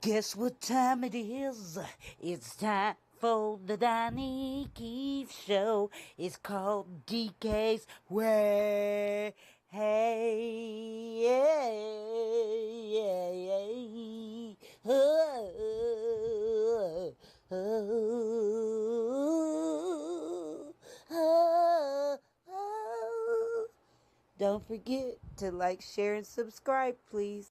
Guess what time it is? It's time for the Donnie Keith Show. It's called DK's Way. Hey, yeah, yeah, yeah. Oh, oh, oh, oh. Don't forget to like, share, and subscribe, please.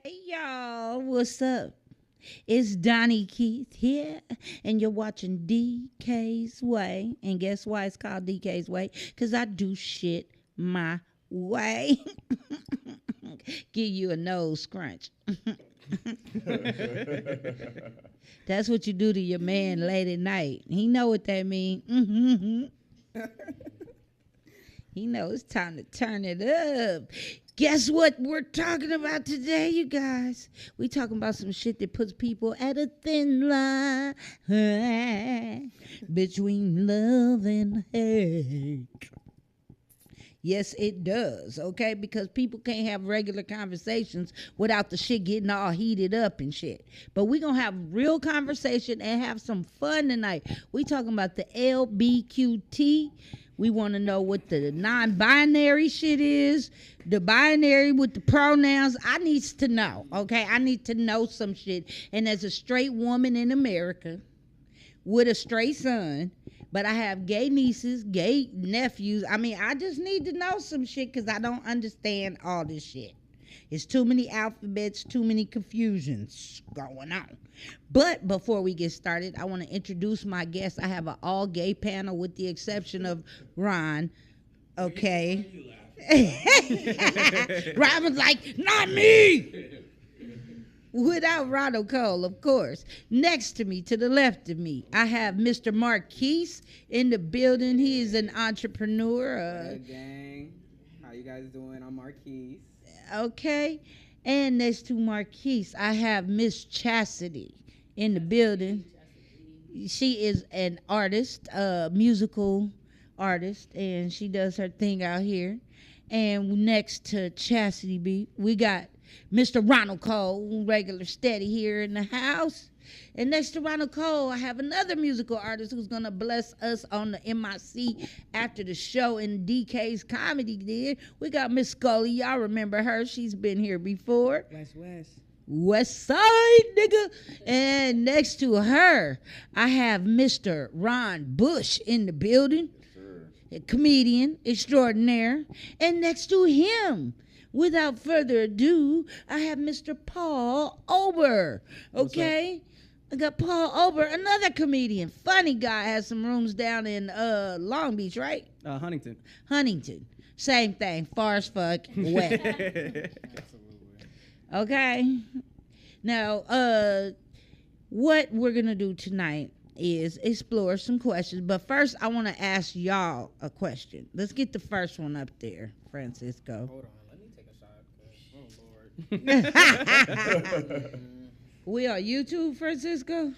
Hey y'all, what's up? It's Donnie Keith here, and you're watching DK's Way. And guess why it's called DK's Way? Because I do shit my way. Give you a nose scrunch. That's what you do to your man late at night. He know what that mean. He knows it's time to turn it up. Guess what we're talking about today, you guys? We talking about some shit that puts people at a thin line between love and hate. Yes, it does, okay? Because people can't have regular conversations without the shit getting all heated up and shit. But we going to have real conversation and have some fun tonight. We talking about the LBQT. We want to know what the non-binary shit is, the binary with the pronouns. I needs to know, okay? I need to know some shit. And as a straight woman in America with a straight son, but I have gay nieces, gay nephews. I mean, I just need to know some shit because I don't understand all this shit. It's too many alphabets, too many confusions going on. But before we get started, I want to introduce my guests. I have an all gay panel with the exception of Ron. Okay. Ron was like, not me. Without Ronald Cole, of course. Next to me, to the left of me, I have Mr. Marquise in the building. He is an entrepreneur. Hey, gang. How you guys doing? I'm Marquise. Okay. And next to Marquise, I have Miss Chastity in the building. She is an artist, a musical artist, and she does her thing out here. And next to Chastity B, we got Mr. Ronald Cole, regular steady here in the house. And next to Ronald Cole, I have another musical artist who's going to bless us on the MIC after the show in DK's Comedy did. We got Miss Scully. Y'all remember her. She's been here before. West Side, nigga. And next to her, I have Mr. Ron Bush in the building. A comedian extraordinaire. And next to him, without further ado, I have Mr. Paul Ober. Okay? I got Paul Ober, another comedian. Funny guy, has some rooms down in Long Beach, right? Huntington. Huntington. Same thing. Far as fuck. Wet. Okay? Now, what we're going to do tonight is explore some questions. But first, I want to ask y'all a question. Let's get the first one up there, Francisco. Hold on, let me take a shot. Oh, Lord. We on YouTube, Francisco?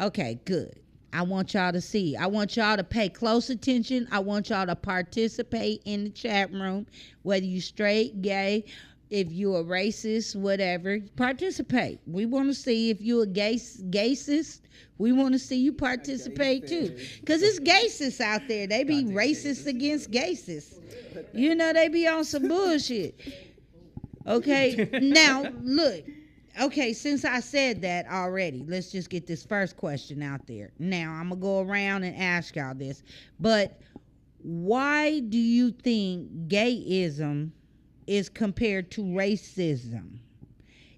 Okay, good. I want y'all to see. I want y'all to pay close attention. I want y'all to participate in the chat room, whether you straight, gay, if you a racist, whatever, participate. We want to see if you a gayist. We want to see you participate too. Because it's gaysists out there. They be racist against gaysists. You know, they be on some bullshit. Okay, now, look. Okay, since I said that already, let's just get this first question out there. Now, I'm going to go around and ask y'all this. But why do you think gayism is compared to racism?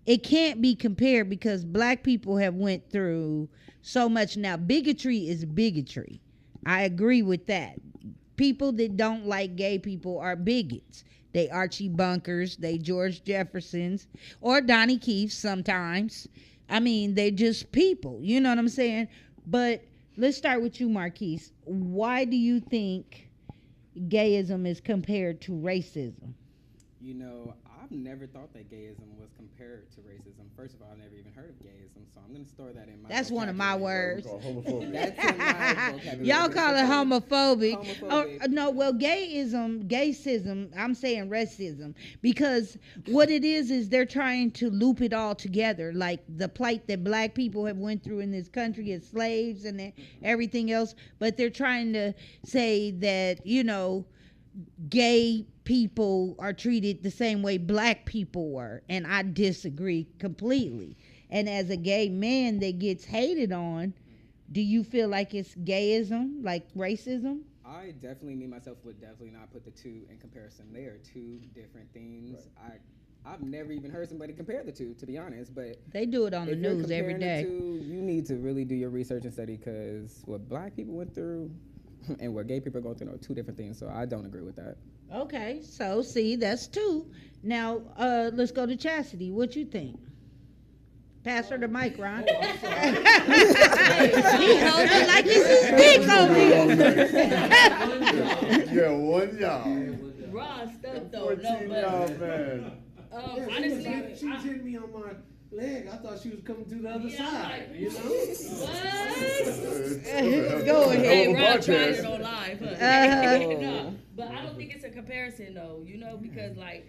It can't be compared because black people have went through so much. Now, bigotry is bigotry. I agree with that. People that don't like gay people are bigots. They Archie Bunkers, they George Jeffersons, or Donnie Keefe sometimes. I mean, they're just people. You know what I'm saying? But let's start with you, Marquise. Why do you think gayism is compared to racism? You know, I've never thought that gayism was compared to racism. First of all, I've never even heard of gayism, so I'm going to store that in my That's one of my words. That's in my vocabulary. Y'all call it homophobic. Homophobic. Oh, no, well, gaysism, I'm saying racism, because what it is they're trying to loop it all together, like the plight that black people have went through in this country as slaves and everything else, but they're trying to say that, you know, gay people are treated the same way black people were, and I disagree completely. And as a gay man that gets hated on, do you feel like it's gayism, like racism? I definitely, me myself, would definitely not put the two in comparison. They are two different things. Right. I've never even heard somebody compare the two, to be honest. But they do it on the news every day. You need to really do your research and study, because what black people went through and what gay people are going through are two different things. So I don't agree with that. Okay, so see, that's two. Now, let's go to Chastity. What you think? Pass her the mic, Ron. He holds it like it's his dick over here. Yeah, one y'all. Raw stuff though. 14 y'all, man. Honestly, she was hitting me on my leg. I thought she was coming to the other side. You know? What? Go ahead. Hey, Ron tried it on live. Huh? No, but I don't think it's a comparison though. You know, because like,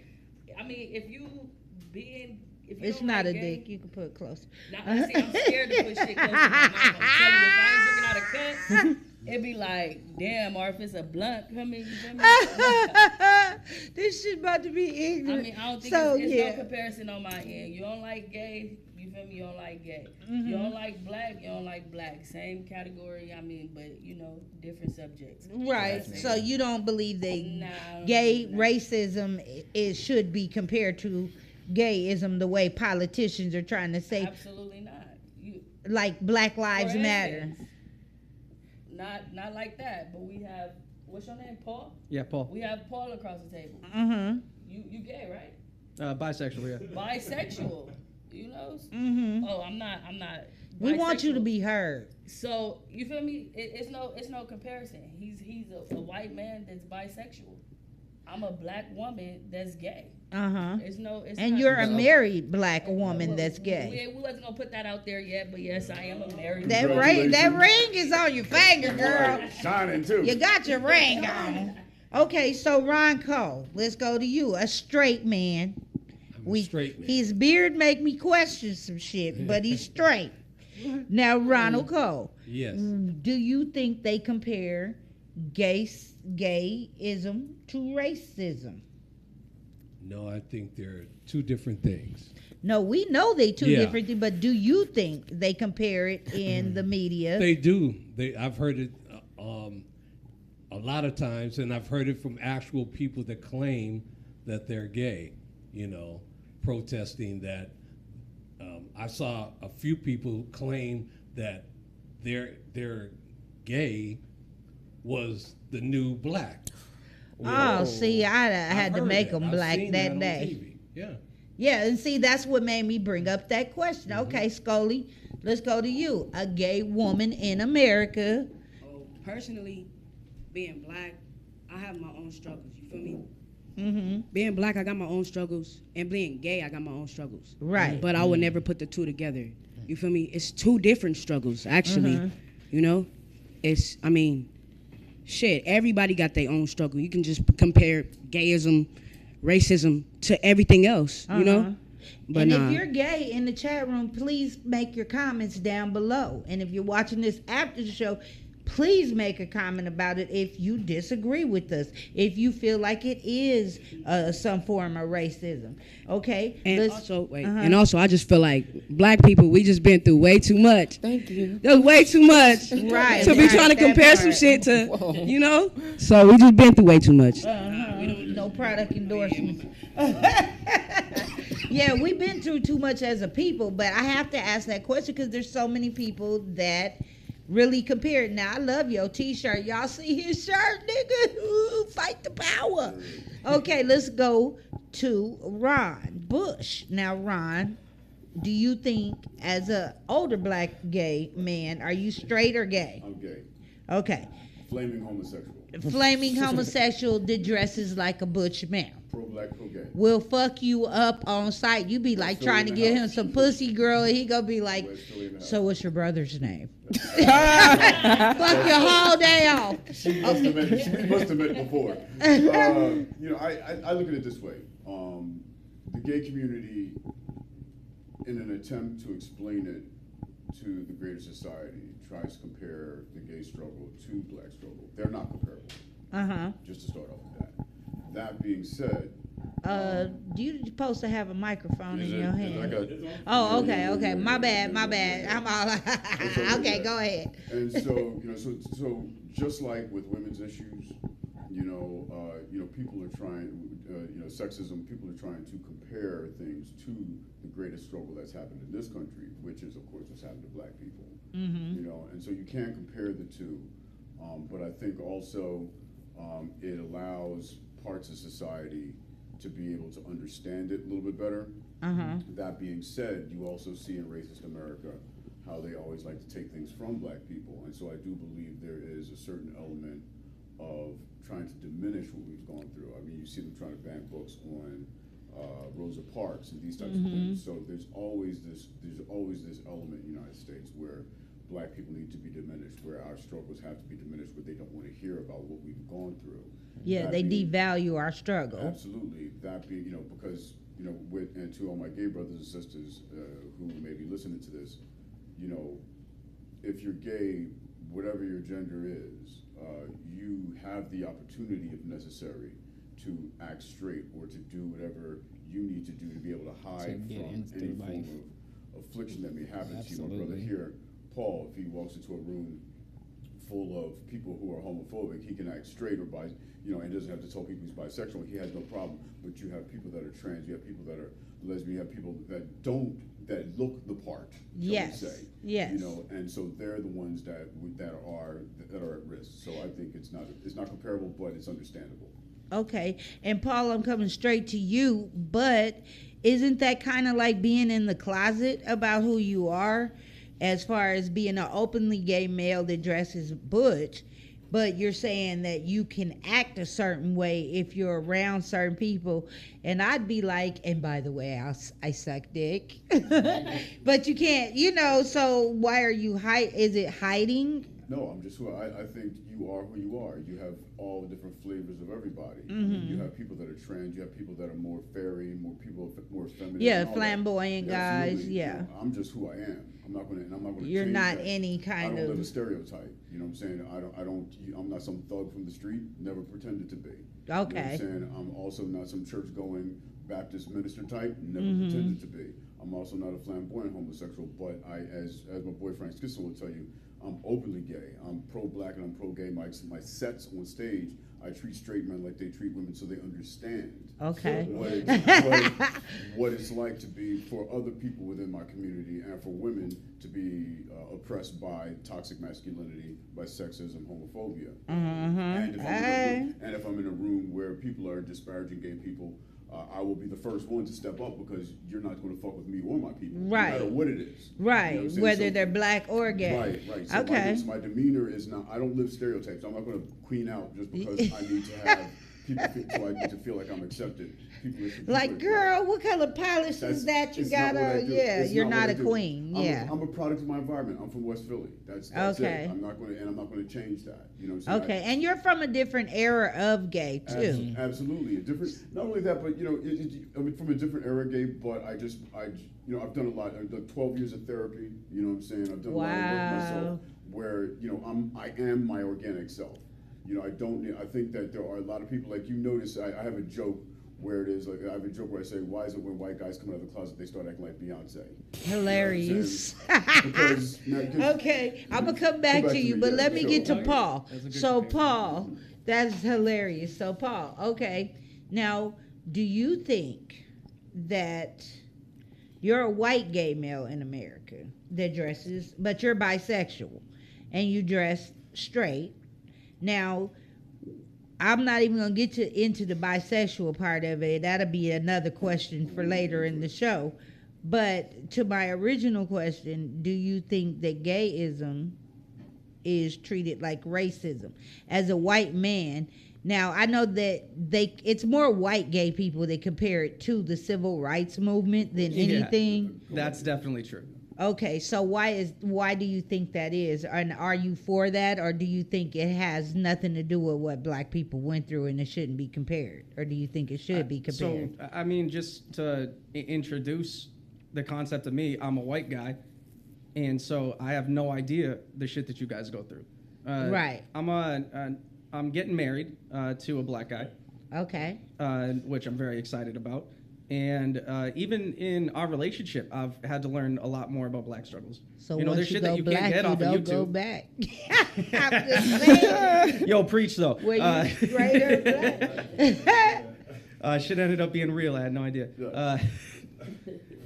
I mean, if you it's not a dick. You can put it closer. Now, see, I'm scared to put shit close to my mouth. I'm telling you, if I ain't drinking out of cup, it'd be like, damn, or if it's a blunt coming, you feel me? This shit about to be ignorant. I mean, I don't think it's no comparison on my end. You don't like gay, you feel me? You don't like gay. Mm-hmm. You don't like black, you don't like black. Same category, I mean, but, you know, different subjects. Right. So you don't believe racism should be compared to gayism the way politicians are trying to say. Absolutely not. Like Black Lives Matter. Not like that, but we have, what's your name, Paul? Yeah, Paul. We have Paul across the table. Mm-hmm. You gay, right? Bisexual, yeah. Bisexual, you know? Mm-hmm. Oh, I'm not. We want you to be heard. So, you feel me? It's no comparison. He's a white man that's bisexual. I'm a black woman that's gay. It's and you're a married black woman that's gay. We wasn't gonna put that out there yet, but yes, I am a married. That ring is on your finger, girl. Shining too. You got your ring on. Okay, so Ron Cole, let's go to you, a straight man. I'm a straight man. His beard make me question some shit, but he's straight. Now, Ronald Cole. Yes. Do you think they compare gayism to racism? No, I think they're two different things. No, we know they two Yeah. different things, but do you think they compare it in the media? They do. I've heard it a lot of times, and I've heard it from actual people that claim that they're gay. Protesting that. I saw a few people claim that their gay was the new black. Oh, see, I had to heard make that. them I've black seen that on day. TV. Yeah. Yeah, and see, that's what made me bring up that question. Mm-hmm. Okay, Scully, let's go to you. A gay woman in America. Oh, personally, being black, I have my own struggles. You feel me? Mm-hmm. Being black, I got my own struggles, and being gay, I got my own struggles. Right. But I would never put the two together. You feel me? It's two different struggles, actually. You know, shit. Everybody got their own struggle. You can just compare gayism, racism to everything else. You know. But And nah. if you're gay in the chat room, please make your comments down below. And if you're watching this after the show, please make a comment about it if you disagree with us, if you feel like it is some form of racism. Okay? And also, I just feel like black people, we just been through way too much. Thank you. There's way too much Right, to be right, trying to that compare some part. shit to, So we just been through way too much. No product endorsement. Yeah, we've been through too much as a people, but I have to ask that question because there's so many people that really compare it. Now, I love your t-shirt. Y'all see his shirt, nigga? Ooh, fight the power. Okay, let's go to Ron Bush. Now, Ron, do you think as a older black gay man, are you straight or gay? I'm gay. Okay. Flaming homosexual. Flaming homosexual that dresses like a butch man. Pro-black, pro-gay. Will fuck you up on sight. You be like Still trying in to the get house. him some pussy, girl, and he gonna be like, We're still in the house. so what's your brother's name? Fuck your whole day off. She must have met before. I look at it this way. The gay community, in an attempt to explain it to the greater society, tries to compare the gay struggle to black struggle. They're not comparable. Uh-huh. Just to start off with that. That being said, You're supposed to have a microphone in your hand. okay. Oh, okay. My bad. I'm all okay, Yeah. go ahead. And so, so just like with women's issues, people are trying, sexism, people are trying to compare things to the greatest struggle that's happened in this country, which is, of course, what's happened to black people. Mm-hmm. And so you can't compare the two. But I think also it allows parts of society to be able to understand it a little bit better. Uh-huh. That being said, you also see in racist America how they always like to take things from black people. And so I do believe there is a certain element of trying to diminish what we've gone through. I mean, you see them trying to ban books on Rosa Parks and these types of things. So there's always this element in the United States where black people need to be diminished, where our struggles have to be diminished, where they don't want to hear about what we've gone through. Yeah, That they being- devalue our struggle. Absolutely. That being, because, and to all my gay brothers and sisters who may be listening to this, if you're gay, whatever your gender is, you have the opportunity, if necessary, to act straight or to do whatever you need to do to be able to hide get from into any life. form of affliction that may happen to you. My brother Absolutely. here, Paul, if he walks into a room full of people who are homophobic, he can act straight or and doesn't have to tell people he's bisexual. He has no problem. But you have people that are trans, you have people that are lesbian, you have people that look the part. Shall Yes. we say. Yes. And so they're the ones that are at risk. So I think it's not comparable, but it's understandable. Okay. And Paul, I'm coming straight to you, but isn't that kind of like being in the closet about who you are, as far as being an openly gay male that dresses butch, but you're saying that you can act a certain way if you're around certain people? And I'd be like, and by the way, I suck dick. But you can't, so why are you is it hiding No, I'm just who I think you are who you are. You have all the different flavors of everybody. I mean, you have people that are trans, you have people that are more fairy, more feminine. Yeah, and all that. flamboyant guys. Absolutely. Yeah. You know, I'm just who I am. I'm not gonna You're change not that. any I kind don't live of. a stereotype. You know what I'm saying? I'm not some thug from the street. Never pretended to be. You know what Okay. I'm saying? I'm also not some church going Baptist minister type. Never Mm-hmm. pretended to be. I'm also not a flamboyant homosexual, but as my boy Frank Skisson will tell you, I'm openly gay. I'm pro-black and I'm pro-gay. My sets on stage, I treat straight men like they treat women, so they understand. Okay. What it's like to be for other people within my community and for women to be oppressed by toxic masculinity, by sexism, homophobia. And if I'm in a room where people are disparaging gay people, I will be the first one to step up because you're not going to fuck with me or my people, Right. no matter what it is. Right. You know what I'm saying? Whether So- they're black or gay. Right. So Okay. my demeanor is not. I don't live stereotypes. I'm not going to queen out just because I need to have people. So I need to feel like I'm accepted. Like, girl, what color polish is that you it's got not what I on? do. Yeah, It's you're what not I a do. queen. Yeah. I'm a product of my environment. I'm from West Philly. That's Okay. it. I'm not going to change that. You know what I'm saying? Okay, and you're from a different era of gay too. Absolutely, a different. Not only that, but I mean, from a different era, gay. But I've done a lot. I've done 12 years of therapy. You know what I'm saying? I've done a lot of work myself. Where I am my organic self. I think that there are a lot of people like you notice. I have a joke where it is like I have a joke where I say, why is it when white guys come out of the closet they start acting like Beyonce? Hilarious. Because Okay, I'm gonna come back to you, but let me get to Paul. That's a good So comparison. Paul, that's hilarious. So Paul, okay, now do you think that you're a white gay male in America that dresses, but you're bisexual and you dress straight? Now, I'm not even gonna get into the bisexual part of it. That'll be another question for later in the show. But to my original question, do you think that gayism is treated like racism as a white man? Now, I know that it's more white gay people that compare it to the civil rights movement than anything. That's definitely true. Okay, so why do you think that is? And are you for that, or do you think it has nothing to do with what black people went through and it shouldn't be compared? Or do you think it should be compared? So, I mean, just to introduce the concept of me, I'm a white guy, and so I have no idea the shit that you guys go through. Right. I'm getting married to a black guy, Okay. which I'm very excited about. And even in our relationship, I've had to learn a lot more about black struggles. So there's once you shit go that you black, can't get you off of don't go YouTube. back. I'm just saying. Yo, preach though. Were you straight or black? Shit ended up being real. I had no idea.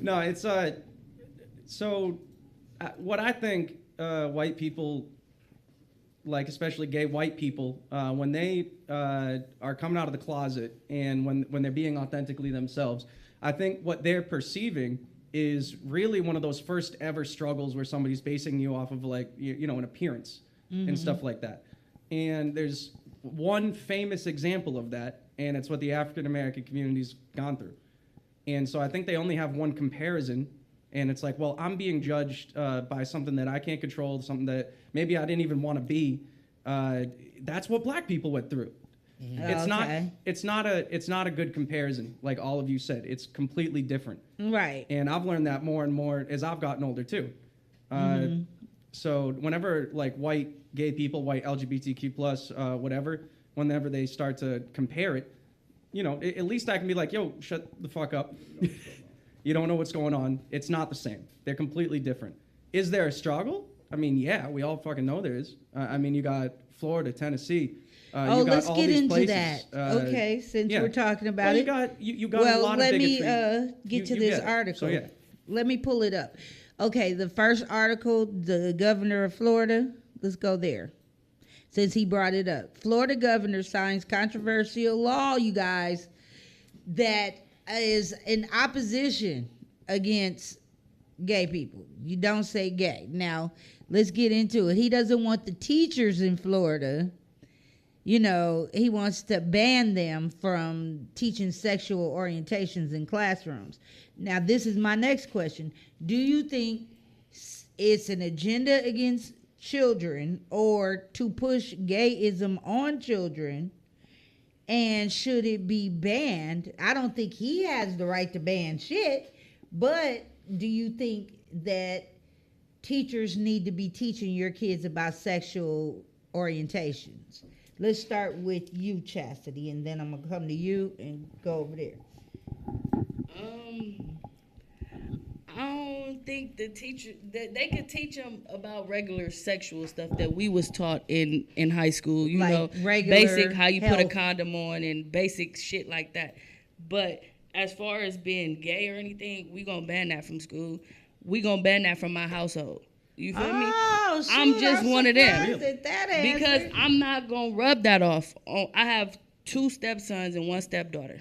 No, it's so what I think white people, like especially gay white people, when they are coming out of the closet and when they're being authentically themselves, I think what they're perceiving is really one of those first ever struggles where somebody's basing you off of like an appearance and stuff like that. And there's one famous example of that, and it's what the African American community's gone through. And so I think they only have one comparison, and it's like, well, I'm being judged by something that I can't control, something that maybe I didn't even want to be. That's what black people went through. It's not a good comparison, like all of you said. It's completely different. Right. And I've learned that more and more as I've gotten older too. So whenever like white gay people, white LGBTQ plus, whatever, whenever they start to compare it, at least I can be like, yo, shut the fuck up. You don't know what's going on. It's not the same. They're completely different. Is there a struggle? I mean, yeah, we all fucking know there is. I mean, you got Florida, Tennessee. You got let's all get these into places. that. Okay, since yeah. we're talking about Well, it. you got a Well, lot let of me bigotry. get to You this get it. article. So, yeah. Let me pull it up. Okay, the first article, the governor of Florida. Let's go there. Since he brought it up, Florida governor signs controversial law, you guys, that is in opposition against gay people. You don't say gay. Now, let's get into it. He doesn't want the teachers in Florida, he wants to ban them from teaching sexual orientations in classrooms. Now, this is my next question. Do you think it's an agenda against children or to push gayism on children? And should it be banned? I don't think he has the right to ban shit, but do you think that teachers need to be teaching your kids about sexual orientations? Let's start with you, Chastity, and then I'm gonna come to you and go over there. I don't think the teacher that they could teach them about regular sexual stuff that we was taught in high school. You Like know, regular basic how you put a health. condom on and basic shit like that. But as far as being gay or anything, we gonna ban that from school. We gonna ban that from my household. You feel me? Oh, I'm just one of them. surprised at that answer. Because I'm not gonna rub that off. I have 2 stepsons and 1 stepdaughter.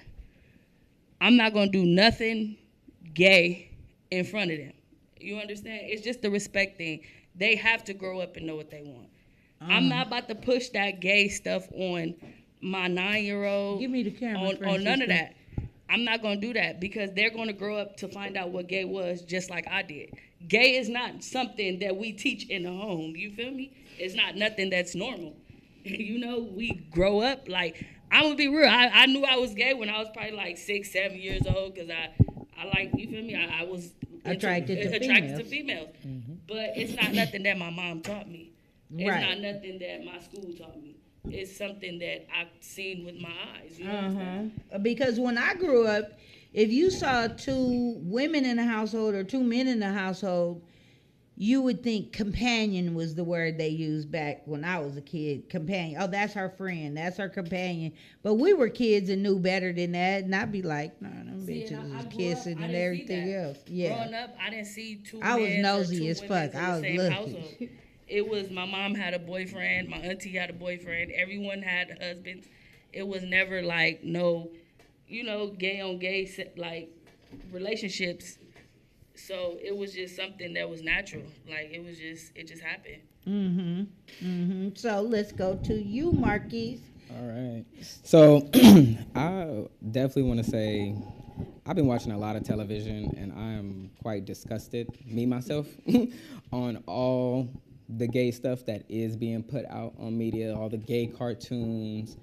I'm not gonna do nothing gay in front of them. You understand? It's just the respect thing. They have to grow up and know what they want. I'm not about to push that gay stuff on my 9-year-old. Give me the camera, on none Francisco. of that. I'm not gonna do that because they're gonna grow up to find out what gay was, just like I did. Gay is not something that we teach in the home. You feel me? It's not nothing that's normal. You know, we grow up like, I'm gonna be real. I knew I was gay when I was probably like 6, 7 years old because I like, you feel me? I was Attracted to females. But it's not nothing that my mom taught me. It's Right. not nothing that my school taught me. It's something that I've seen with my eyes. You understand? Because when I grew up, if you saw 2 women in a household or 2 men in a household, you would think companion was the word they used back when I was a kid. Companion. Oh, that's her friend. That's her companion. But we were kids and knew better than that. And I'd be like, no, them See, bitches and I is grew kissing up, I and didn't see everything that. else. Yeah. Growing up, I didn't see 2 I was men or nosy 2 as women fuck. in the I was same looking. household. It was my mom had a boyfriend, my auntie had a boyfriend, everyone had husbands. It was never like no, you know, gay on gay like relationships. So it was just something that was natural. Like it just happened. So let's go to you, Marquise. All right. So I definitely want to say I've been watching a lot of television and I am quite disgusted, me myself, on all the gay stuff that is being put out on media, all the gay cartoons,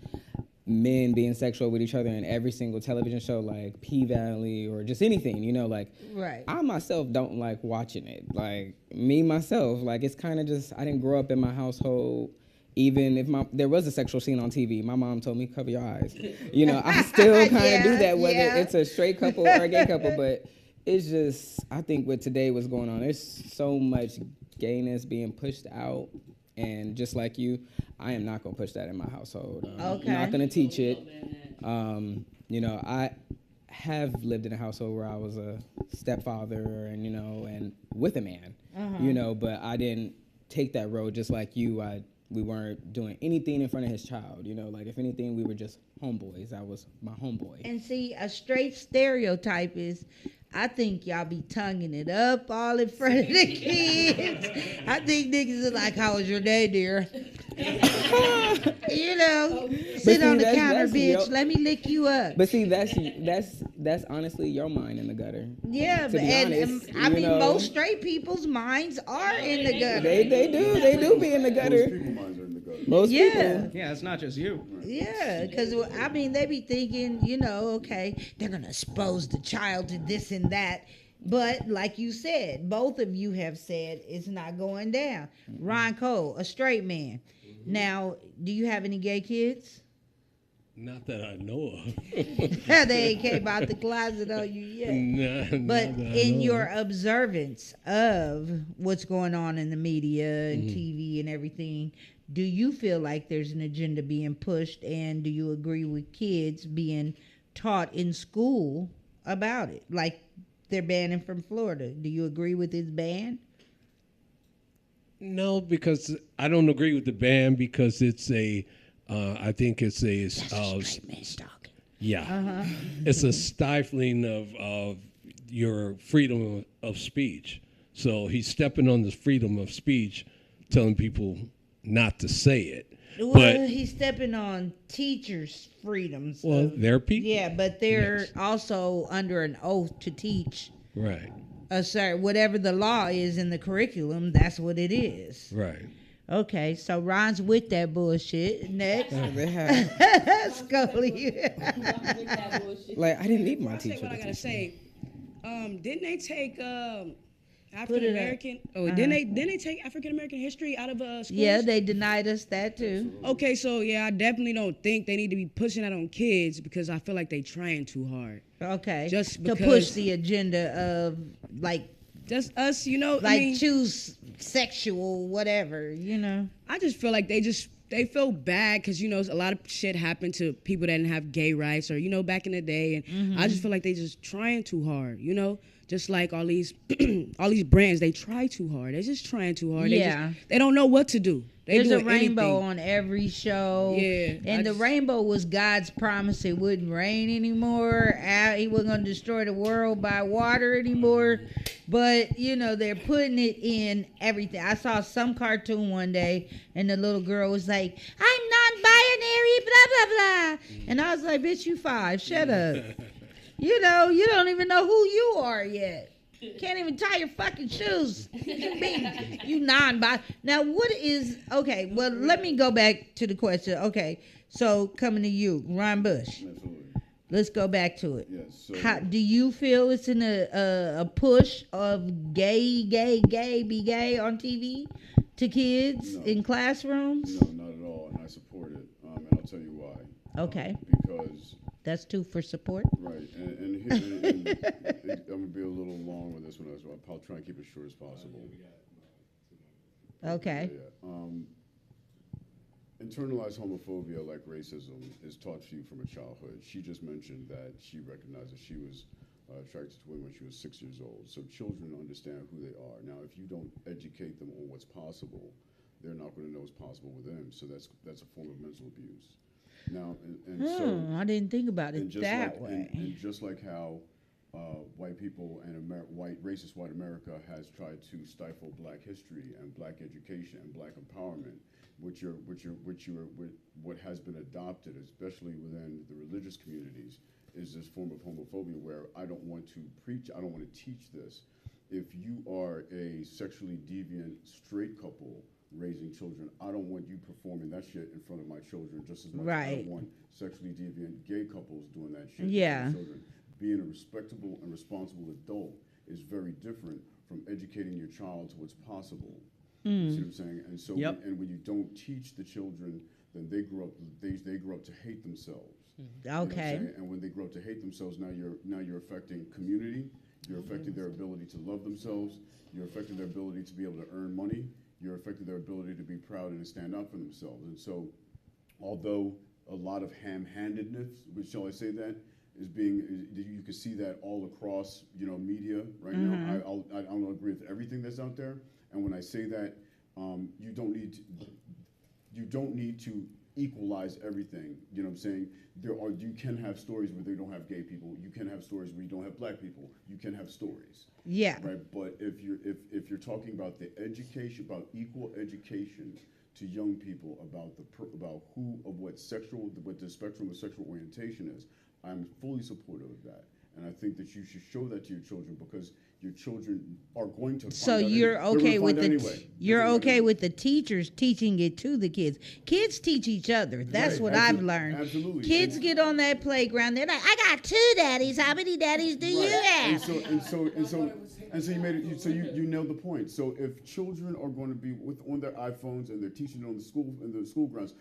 men being sexual with each other in every single television show like P-Valley or just anything, you know, like Right. I myself don't like watching it. Like me myself, like it's kind of just, I didn't grow up in my household. Even if there was a sexual scene on TV, my mom told me, cover your eyes. You know, I still kind of do that, whether it's a straight couple or a gay couple, but it's just, I think with today what's going on, there's so much gayness being pushed out. And just like you, I am not going to push that in my household. I'm not going to teach it. You know, I have lived in a household where I was a stepfather and, you know, and with a man, you know, but I didn't take that road just like you. We weren't doing anything in front of his child, you know, like if anything, we were just homeboys. I was my homeboy. And see, a straight stereotype is, I think y'all be tonguing it up all in front of the kids. I think niggas are like, how was your day, dear? You know, sit on the counter, bitch. Let me lick you up. But see, that's honestly your mind in the gutter. Yeah, To but be and honest, I you mean, know. most straight people's minds are in the gutter. They do be in the Most gutter. people's minds are in the gutter. Most Yeah. people. Yeah, it's not just you. Yeah, because I mean, they be thinking, you know, okay, they're gonna expose the child to this and that, but like you said, both of you have said it's not going down. Ron Cole, a straight man. Now, do you have any gay kids? Not that I know of. They ain't came out the closet on you yet. Nah, But not that I in know your of. observance of what's going on in the media and TV and everything, do you feel like there's an agenda being pushed, and do you agree with kids being taught in school about it? Like they're banning from Florida. Do you agree with his ban? No, because I don't agree with the ban because it's a, I think it's a, yeah, it's a stifling of your freedom of speech. So he's stepping on the freedom of speech, telling people not to say it. Well, But he's stepping on teachers' freedoms. well, they're people. Yeah, but they're Yes. also under an oath to teach Right, a certain, whatever the law is in the curriculum. That's what it is. right. Okay, so Ron's with that bullshit. Next, They have, Scully. like, I didn't need my I say teacher what I to gotta teach me. say. Didn't they take Put African it up. American? Oh, didn't they take African American history out of schools? Yeah, they denied us that too. Okay, so yeah, I definitely don't think they need to be pushing that on kids because I feel like they trying too hard. Okay, Just to push because- the agenda of like Just us, you know. like I mean, choose sexual whatever, you know. I just feel like they feel bad because a lot of shit happened to people that didn't have gay rights or back in the day, and I just feel like they just trying too hard, just like all these all these brands, they try too hard. They're just trying too hard. Yeah. They don't know what to do. They There's a doing rainbow anything. on every show. Yeah, And the rainbow was God's promise it wouldn't rain anymore. He wasn't going to destroy the world by water anymore. But, they're putting it in everything. I saw some cartoon one day, and the little girl was like, I'm non-binary, blah, blah, blah. And I was like, bitch, you 5. Shut up. You don't even know who you are yet. Can't even tie your fucking shoes. You mean you non-bi. Now, what is okay? Well, let me go back to the question. Okay, so coming to you, Ron Bush. Absolutely. Let's go back to it. Yes. So How do you feel it's in a push of gay be gay on TV to kids No. in classrooms? no, not at all, and I support it, and I'll tell you why. Okay, Because that's 2 for support. right, and here, I'm gonna be a little long with this one as well. I'll try and keep it short as possible. Okay. Internalized homophobia, like racism, is taught to you from a childhood. She just mentioned that she recognized that she was attracted to women when she was 6 years old. So children understand who they are. Now, if you don't educate them on what's possible, they're not going to know what's possible with them. So that's a form of mental abuse. Now, and so I didn't think about and it just that like, way. and just like how white people and racist white America has tried to stifle Black history and Black education and Black empowerment, what has been adopted, especially within the religious communities, is this form of homophobia where I don't want to preach, I don't want to teach this. If you are a sexually deviant straight couple raising children, I don't want you performing that shit in front of my children just as much as I Right. don't want sexually deviant gay couples doing that shit Yeah. in front of children. Being a respectable and responsible adult is very different from educating your child to what's possible. You see what I'm saying? And so, Yep. when you don't teach the children, then they grow up to hate themselves. You know what I'm Okay. saying? And when they grow up to hate themselves, now you're affecting community. You're affecting their ability to love themselves. You're affecting their ability to be able to earn money. You're affecting their ability to be proud and to stand up for themselves. And so, although a lot of ham-handedness, shall I say that, you can see that all across media right now. I don't agree with everything that's out there. And when I say that, you don't need to equalize everything. You know what I'm saying? You can have stories where they don't have gay people. You can have stories where you don't have Black people. You can have stories. Yeah. Right. But if you're talking about the education, about equal education to young people about what the spectrum of sexual orientation is, I'm fully supportive of that. And I think that you should show that to your children because your children are going to. So find out you're they're gonna okay with find the out anyway. you're They're gonna okay find out with the teachers teaching it to the kids. Kids teach each other. That's Right, what I've absolutely, learned. absolutely. Kids And- get on that playground. They're like, I got 2 daddies. How many daddies do you Right. have? And so you made it. So you nailed the point. So if children are going to be on their iPhones and they're teaching on the school grounds,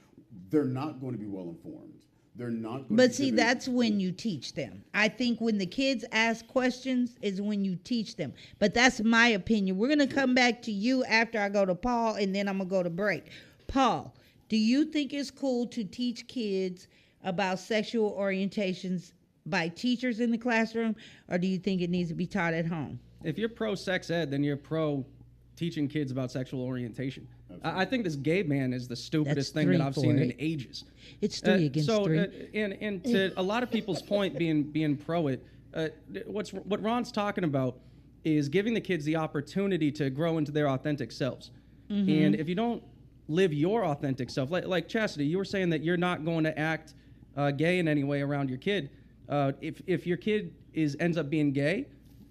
they're not going to be well informed. They're not going But to see, given- that's when you teach them. I think when the kids ask questions is when you teach them. But that's my opinion. We're going to come back to you after I go to Paul, and then I'm going to go to break. Paul, do you think it's cool to teach kids about sexual orientations by teachers in the classroom, or do you think it needs to be taught at home? If you're pro sex ed, then you're pro teaching kids about sexual orientation. I think this gay man is the stupidest thing that I've seen in ages. It's 3 against 3. And to a lot of people's point, being pro it, what Ron's talking about is giving the kids the opportunity to grow into their authentic selves. And if you don't live your authentic self, like Chastity, you were saying that you're not going to act gay in any way around your kid. If your kid ends up being gay,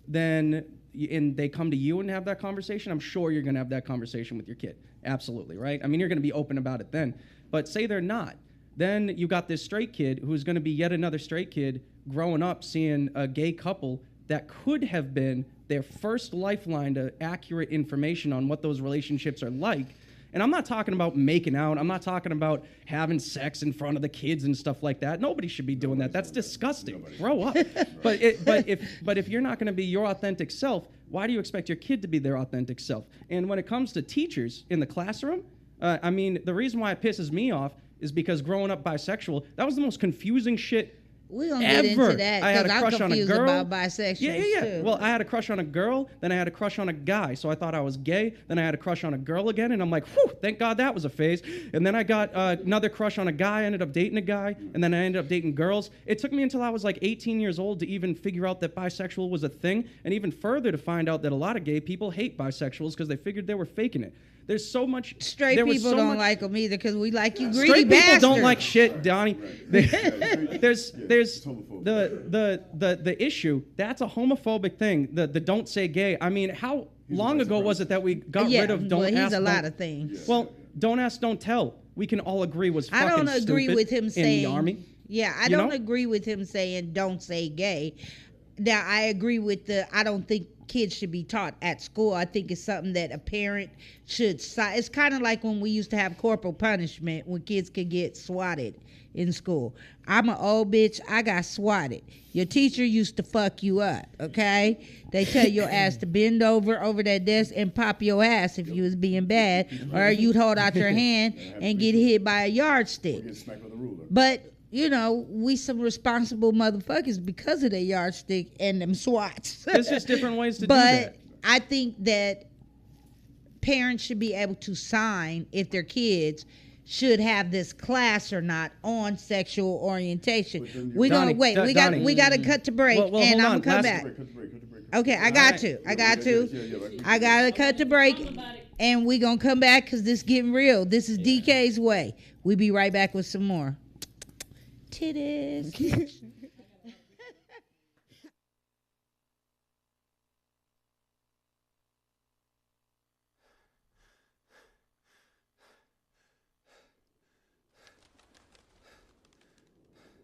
then and they come to you and have that conversation, I'm sure you're going to have that conversation with your kid. absolutely, right? I mean, you're going to be open about it then. But say they're not. Then you got this straight kid who's going to be yet another straight kid growing up seeing a gay couple that could have been their first lifeline to accurate information on what those relationships are like. And I'm not talking about making out. I'm not talking about having sex in front of the kids and stuff like that. Nobody should be doing that. That's disgusting. Grow up. But if you're not going to be your authentic self, why do you expect your kid to be their authentic self? And when it comes to teachers in the classroom, I mean, the reason why it pisses me off is because growing up bisexual, that was the most confusing shit We're going to ever. get into that I had a because I'm crush on a confused girl. about bisexuals, Yeah. too. Well, I had a crush on a girl, then I had a crush on a guy, so I thought I was gay. Then I had a crush on a girl again, and I'm like, whew, thank God that was a phase. And then I got another crush on a guy, I ended up dating a guy, and then I ended up dating girls. It took me until I was like 18 years old to even figure out that bisexual was a thing, and even further to find out that a lot of gay people hate bisexuals because they figured they were faking it. There's so much... Straight there was people so don't much- like them either because we like you greedy Straight people bastard. don't like shit, Donnie. There's the issue. That's a homophobic thing. The don't say gay. I mean, how long ago was it that we got rid of don't well, he's ask? a don't, lot of things. Well, don't ask, don't tell. We can all agree was fucking I don't agree stupid with him in saying the army. Yeah, I You don't know? agree with him saying don't say gay. Now I agree with I don't think kids should be taught at school. I think it's something that a parent should it's kind of like when we used to have corporal punishment when kids could get swatted in school. I'm an old bitch, I got swatted. Your teacher used to fuck you up, okay? They tell your ass to bend over that desk and pop your ass if you was being bad, or you'd hold out your hand and get hit by a yardstick. Get smacked with a ruler. But you know, we some responsible motherfuckers because of the yardstick and them swats. There's just different ways to do But that. I think that parents should be able to sign if their kids should have this class or not on sexual orientation. We're gonna Donnie, wait. Donnie. We got to cut to break, Well, and hold I'm on. gonna come Last- back. Cut the break. Okay, I got to. I got to cut to break, and we gonna come back because this getting real. This is DK's way. We be right back with some more titties.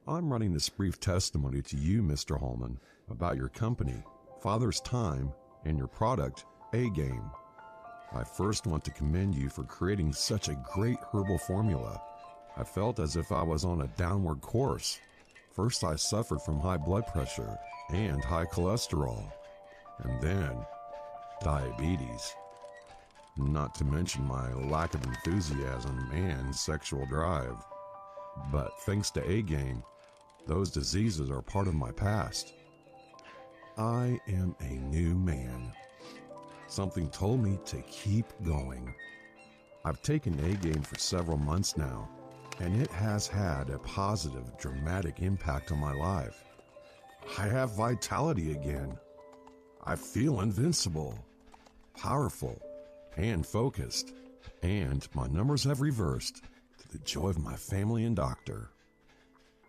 I'm running this brief testimony to you, Mr. Hallman, about your company, Father's Time, and your product, A-Game. I first want to commend you for creating such a great herbal formula. I felt as if I was on a downward course. First, I suffered from high blood pressure and high cholesterol, and then diabetes. Not to mention my lack of enthusiasm and sexual drive. But thanks to A-Game, those diseases are part of my past. I am a new man. Something told me to keep going. I've taken A-Game for several months now, and it has had a positive, dramatic impact on my life. I have vitality again. I feel invincible, powerful, and focused. And my numbers have reversed to the joy of my family and doctor.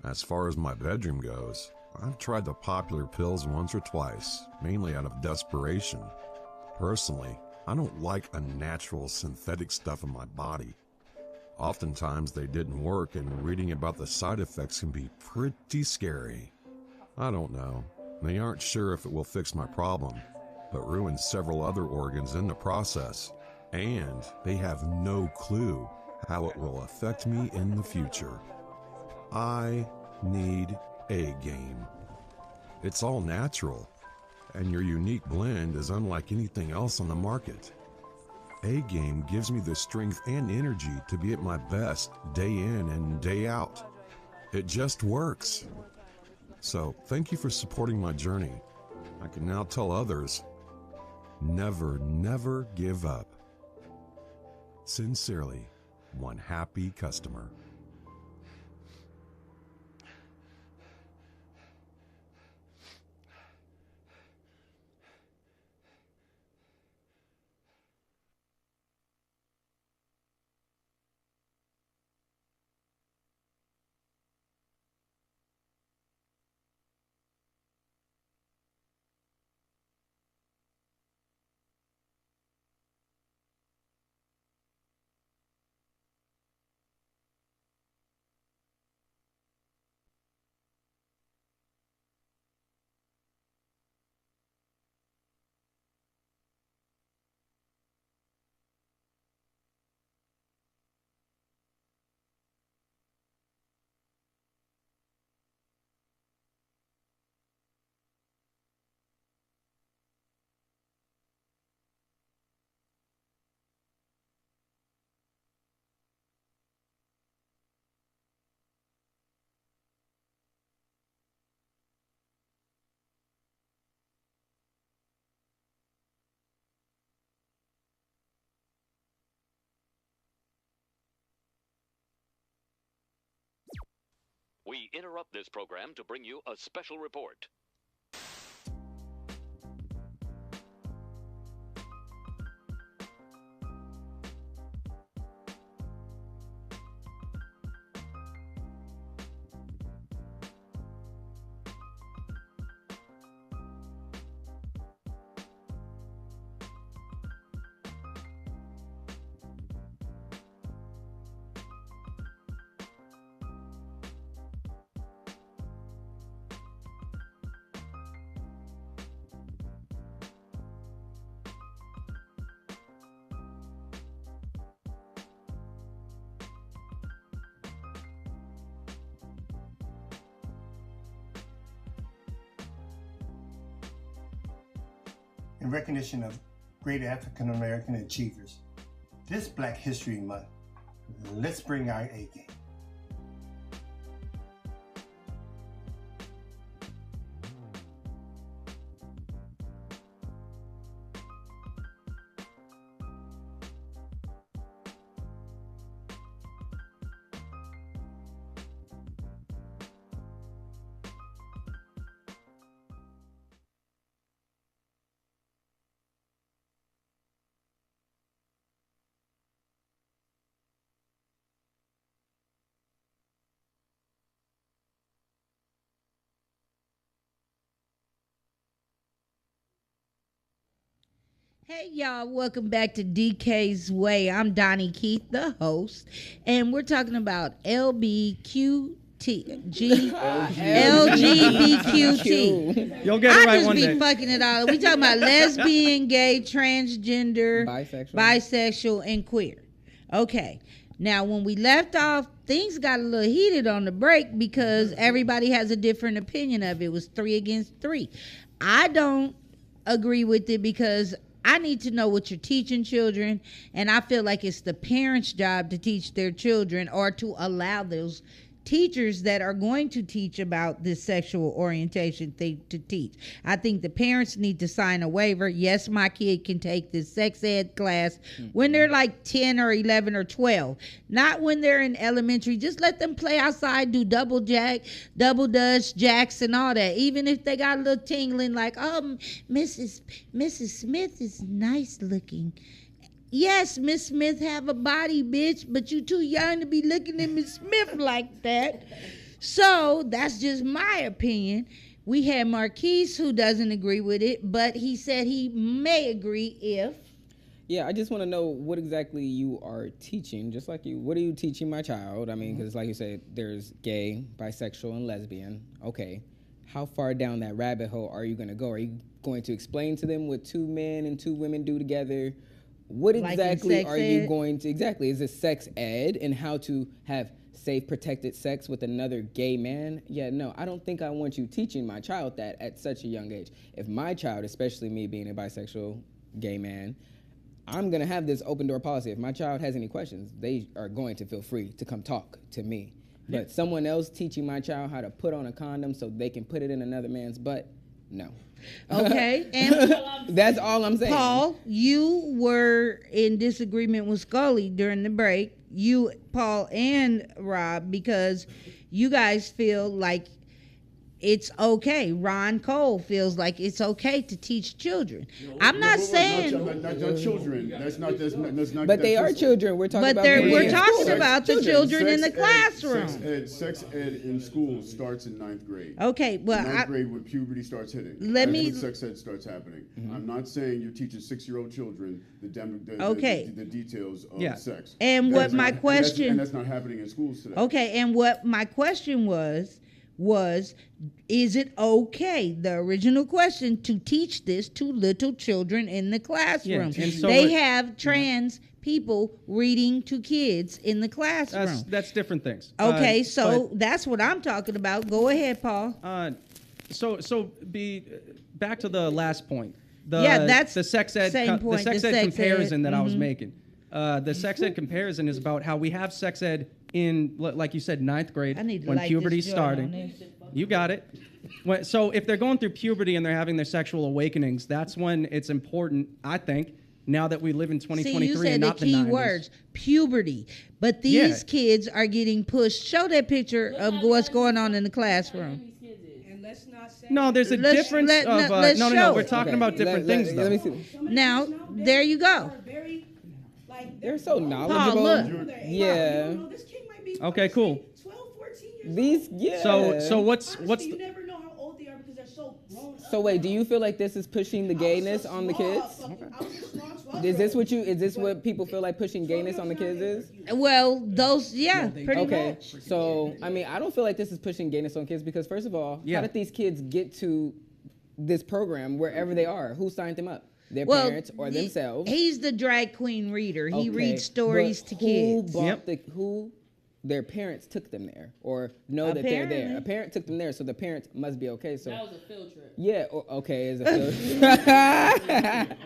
As far as my bedroom goes, I've tried the popular pills once or twice, mainly out of desperation. Personally, I don't like unnatural synthetic stuff in my body. Oftentimes they didn't work, and reading about the side effects can be pretty scary. I don't know. They aren't sure if it will fix my problem, but ruin several other organs in the process. And they have no clue how it will affect me in the future. I need A-Game. It's all natural, and your unique blend is unlike anything else on the market. A-Game gives me the strength and energy to be at my best day in and day out. It just works. So, thank you for supporting my journey. I can now tell others, never, never give up. Sincerely, one happy customer. We interrupt this program to bring you a special report. In recognition of great African American achievers, this Black History Month, let's bring our A game. Hey y'all, welcome back to DK's Way. I'm Donnie Keith, the host, and we're talking about LGBTQT. You'll get it right one day. I just be fucking it all. We talking about lesbian, gay, transgender, bisexual, and queer. Okay. Now, when we left off, things got a little heated on the break because everybody has a different opinion of it. It was 3 against 3. I don't agree with it because I need to know what you're teaching children, and I feel like it's the parents' job to teach their children or to allow those teachers that are going to teach about this sexual orientation thing to teach. I think the parents need to sign a waiver. Yes, my kid can take this sex ed class when they're like 10 or 11 or 12, not when they're in elementary. Just let them play outside, do double jack, double dutch, jacks, and all that. Even if they got a little tingling like, oh, Mrs. Smith is nice looking. Yes, Miss Smith have a body, bitch, but you too young to be looking at Miss Smith like that. So that's just my opinion. We had Marquise who doesn't agree with it, but he said he may agree if. Yeah, I just want to know what exactly you are teaching, just like you. What are you teaching my child? I mean, because like you said, there's gay, bisexual, and lesbian. Okay. How far down that rabbit hole are you going to go? Are you going to explain to them what 2 men and 2 women do together? What exactly are you going to, is it sex ed and how to have safe, protected sex with another gay man? Yeah, no, I don't think I want you teaching my child that at such a young age. If my child, especially me being a bisexual gay man, I'm gonna have this open door policy. If my child has any questions, they are going to feel free to come talk to me. Yeah. But someone else teaching my child how to put on a condom so they can put it in another man's butt, no. Okay, and that's all I'm saying. Paul, you were in disagreement with Scully during the break. You, Paul, and Rob, because you guys feel like it's okay. Ron Cole feels like it's okay to teach children. I'm not saying not children. That's not. But they are children. We're talking about. But we're talking about the children in the classroom. Sex ed in school starts in 9th grade. Okay, well, 9th grade when puberty starts hitting. That's when sex ed starts happening. Mm-hmm. I'm not saying you're teaching 6-year-old children the details of sex. And what my question. And that's not happening in schools today. Okay, and what my question was, is it okay, the original question, to teach this to little children in the classroom? Yeah, so they have trans people reading to kids in the classroom. That's different things. Okay, that's what I'm talking about. Go ahead, Paul. So be back to the last point. That's the sex ed comparison that I was making. The sex ed comparison is about how we have sex ed in, like you said, 9th grade when puberty's starting. You got it. So if they're going through puberty and they're having their sexual awakenings, that's when it's important, I think, now that we live in 2023 See, you said and the not the key 90s. words, puberty. But these kids are getting pushed. Show that picture of what's going on in the classroom. And let's not say No, there's a Let's- difference let- of no, let's no. show We're it. talking about different things though. Let me see. Now, there you go. They're so knowledgeable. look. Yeah. Okay, cool. 12, 14 years These. Yeah. So what's Honestly, you the, never know how old they are because they're so grown up. So wait, do you feel like this is pushing the gayness on the kids? Is this what people feel like pushing gayness on the kids is? Well, those, yeah, pretty Okay, much. so I mean, I don't feel like this is pushing gayness on kids because first of all, Yeah. how did these kids get to this program wherever they are? Who signed them up? Their Well, parents or themselves? He's the drag queen reader. He Okay, reads stories but to who kids. bought who their parents took them there or know that they're there? Apparently. A parent took them there, so the parents must be okay. So That was a field trip. yeah, okay, is a field.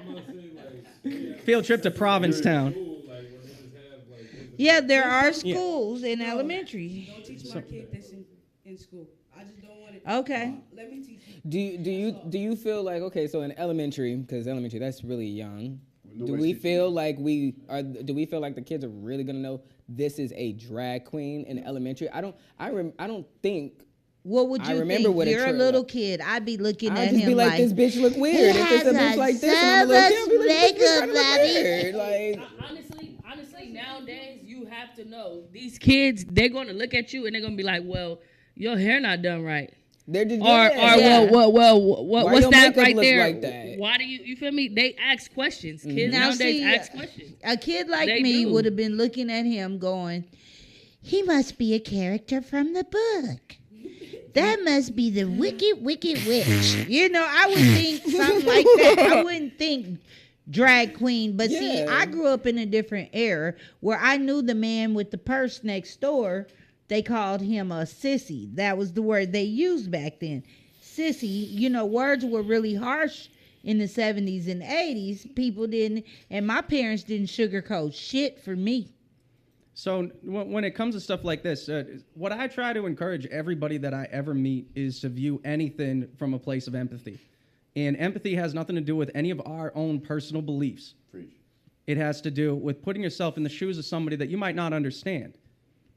field trip to Provincetown? Yeah, there are schools in elementary. Don't teach my kid this in school. I just don't want it. Okay. Let me teach you. Do you feel like okay? So in elementary, because elementary that's really young. Do Nobody's we teaching feel like do we feel like the kids are really gonna know this is a drag queen in elementary? I don't think. What would I you remember think? what You're a a little kid. I'd be looking I'd at just him be like, this bitch look weird. If it's a bitch like this, and I'm a little kid, I'd be like, this bitch kinda look weird. Like, Honestly, nowadays you have to know these kids. They're gonna look at you and they're gonna be like, "Well, your hair not done right." they're just What's your that makeup right look there? like that? Why do you feel me? They ask questions. Kids Now, nowadays see, ask questions. a kid like They me do. would have been looking at him going, he must be a character from the book. That must be the wicked, wicked witch. You know, I would think something like that. I wouldn't think drag queen. But see, Yeah. I grew up in a different era where I knew the man with the purse next door. They called him a sissy. That was the word they used back then. Sissy, you know, words were really harsh in the 70s and 80s. People didn't, and my parents didn't sugarcoat shit for me. So when it comes to stuff like this, what I try to encourage everybody that I ever meet is to view anything from a place of empathy. And empathy has nothing to do with any of our own personal beliefs. Preach. It has to do with putting yourself in the shoes of somebody that you might not understand.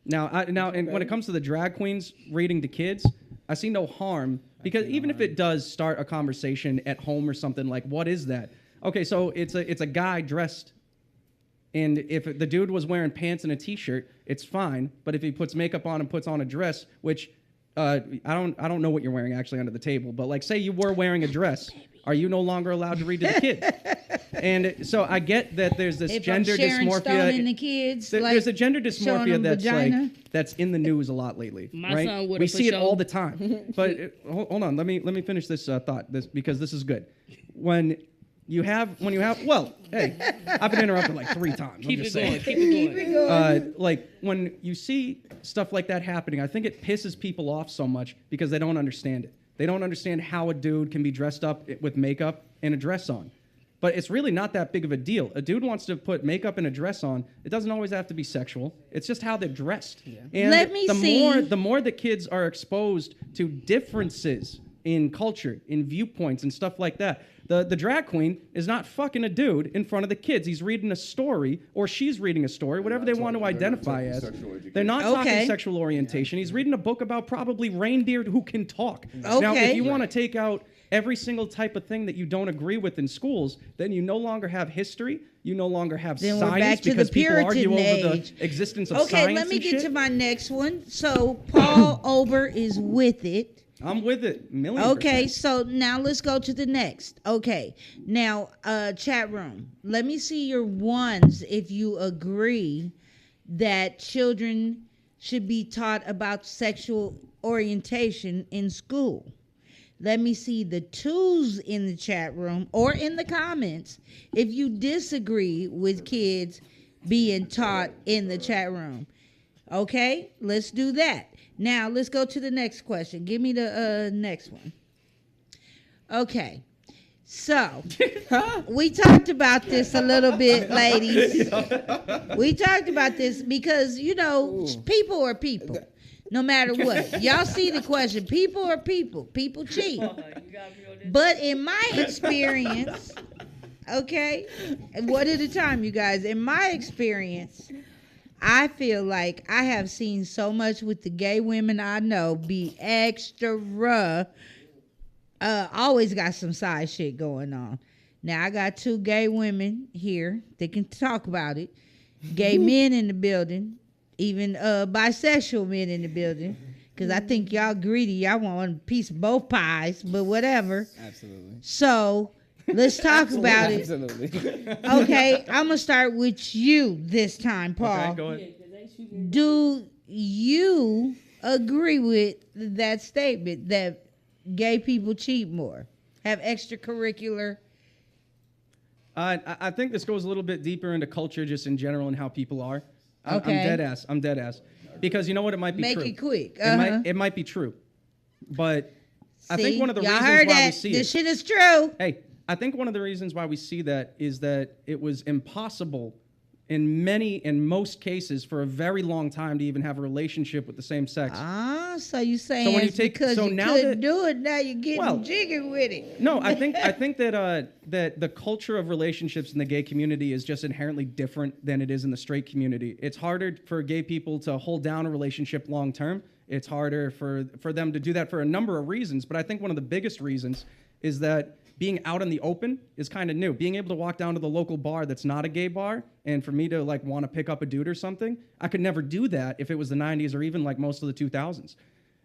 Now, and when it comes to the drag queens reading to kids, I see no harm because even if it does start a conversation at home or something like, what is that? Okay, so it's a guy dressed. And if the dude was wearing pants and a t-shirt, it's fine. But if he puts makeup on and puts on a dress, which I don't know what you're wearing actually under the table, but like say you were wearing a dress, are you no longer allowed to read to the kids? And so I get that there's this If gender I'm Sharon dysmorphia. Stone in the kids, There's a gender showing dysmorphia them that's vagina. that's in the news a lot lately. My right? son would've We for see it sure. all the time. But hold on, let me finish this thought. Because this is good. When you have well, hey, I've been interrupted like 3 times. Keep I'm it just going. saying. Keep it going. Like when you see stuff like that happening, I think it pisses people off so much because they don't understand it. They don't understand how a dude can be dressed up with makeup and a dress on. But it's really not that big of a deal. A dude wants to put makeup and a dress on. It doesn't always have to be sexual. It's just how they're dressed. Yeah. And Let me see. the more the kids are exposed to differences in culture, in viewpoints and stuff like that. The drag queen is not fucking a dude in front of the kids. He's reading a story, or she's reading a story, whatever they want to identify as. They're not talking sexual orientation. He's reading a book about probably reindeer who can talk. Now, if you want to take out every single type of thing that you don't agree with in schools, then you no longer have history. You no longer have Then science we're back to because the people argue Puritan over age. the existence of Okay, science. let me and get shit. to my next one. So Paul Ober is with it. I'm with it. Million Okay, percent. so now let's go to the next. Okay, now chat room. Let me see your ones if you agree that children should be taught about sexual orientation in school. Let me see the twos in the chat room or in the comments if you disagree with kids being taught in the chat room. Okay, let's do that. Now, let's go to the next question. Give me the next one. Okay. So, we talked about this a little bit, ladies. We talked about this because, you know, people are people. No matter what. Y'all see the question. People are people. People cheat. But in my experience, Okay? And one at a time, you guys. In my experience, I feel like I have seen so much with the gay women I know be extra. Always got some side shit going on. Now, I got 2 gay women here that can talk about it. Gay men in the building. Even bisexual men in the building. Because I think y'all greedy. Y'all want a piece of both pies. But whatever. Absolutely. So, let's talk about it. Absolutely. Okay, I'm going to start with you this time, Paul. Okay, go ahead. Do you agree with that statement that gay people cheat more? Have extracurricular? I think this goes a little bit deeper into culture just in general and how people are. Okay. I'm dead ass. Because you know what? It might be Make true. it quick. It might be true. But I think one of the y'all reasons heard why that. we see This it. shit is true. Hey, I think one of the reasons why we see that is that it was impossible in most cases for a very long time to even have a relationship with the same sex. So you saying So when you it's take- because so you now couldn't that- do it, now you're getting Well, jiggy with it. No, I think that the culture of relationships in the gay community is just inherently different than it is in the straight community. It's harder for gay people to hold down a relationship long term. It's harder for them to do that for a number of reasons, but I think one of the biggest reasons is that being out in the open is kind of new. Being able to walk down to the local bar that's not a gay bar, and for me to like want to pick up a dude or something, I could never do that if it was the 90s or even like most of the 2000s.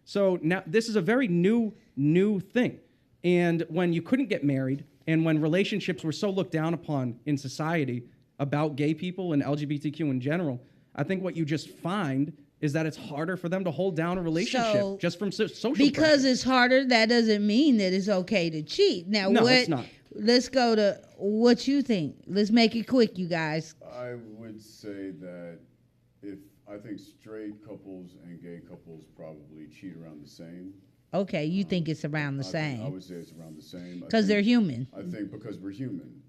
So now this is a very new thing. And when you couldn't get married, and when relationships were so looked down upon in society about gay people and LGBTQ in general, I think what you just find is that it's harder for them to hold down a relationship So, just from social Because pressure. it's harder, that doesn't mean that it's okay to cheat. Now, No, what? it's not. Let's go to what you think. Let's make it quick, you guys. I would say that I think straight couples and gay couples probably cheat around the same. Okay, you think it's around the I same. would say it's around the same. Because they're human. I think because we're human.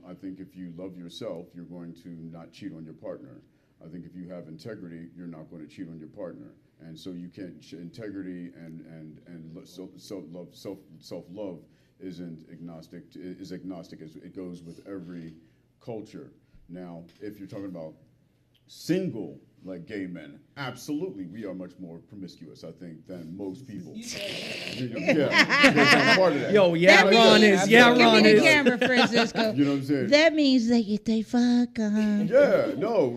I think if you love yourself, you're going to not cheat on your partner. I think if you have integrity, you're not going to cheat on your partner. And so you can't, integrity and self-love isn't agnostic, is agnostic. It goes with every culture. Now, if you're talking about single, like gay men, absolutely, we are much more promiscuous, I think, than most people. Yeah, I'm part of that. Yo, yeah, That Ron means- is. Yeah, Give Ron me the is. camera, Francisco. You know what I'm saying? That means they get they fuck on. Yeah, no,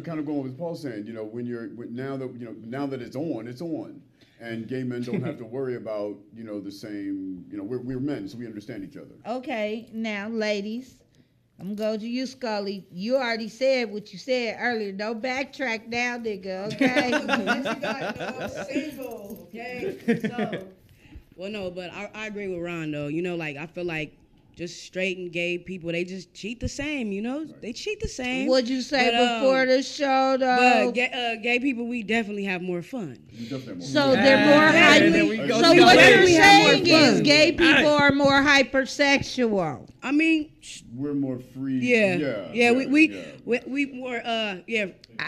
kind of going with Paul saying, now that it's on, and gay men don't have to worry about, the same, we're men, so we understand each other. Okay, now, ladies, I'm going to go to you, Scully. You already said what you said earlier. Don't backtrack now, nigga, okay? I'm single, okay? So, well, no, but I agree with Ron, though. Like, I feel like just straight and gay people, they just cheat the same, They cheat the same. What'd you say But, before the show, though? But gay people, we definitely have more fun. So they're more hyper. there we go. So See, what there you're we have more saying is fun. gay people are more hypersexual. I mean, We're more free. yeah, we more, I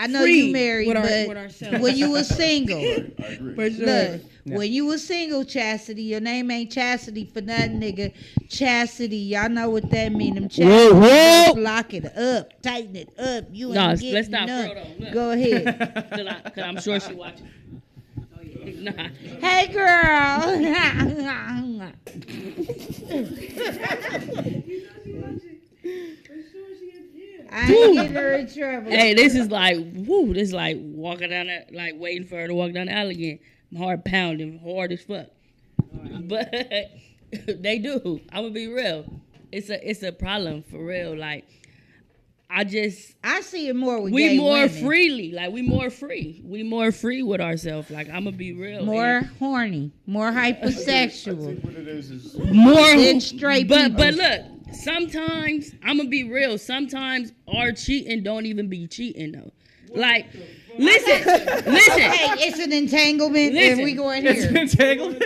know free you married, with but with ourselves. when you was single, I agree. For sure. look, when you was single, Chastity, your name ain't Chastity for nothing, nigga. Chastity, y'all know what that mean. Them chastity, lock it up, tighten it up. You ain't No, getting let's stop, none. bro, though. Look. Go ahead. Cause I'm sure she watching. Nah. Hey, girl. I ain't getting her in trouble. Hey, this is like walking down that, like waiting for her to walk down the alley again. My heart pounding, hard as fuck. But they do. I'm gonna be real. It's a problem for real. Like I see it more with we gay more women. freely. Like we more free. We more free with ourselves. Like I'm gonna be real. More And horny, more hypersexual. I think what it is more than straight people. But look, sometimes I'm gonna be real. Sometimes our cheating don't even be cheating though. Like, listen. Hey, it's an entanglement, Listen. and we go in here. It's an entanglement.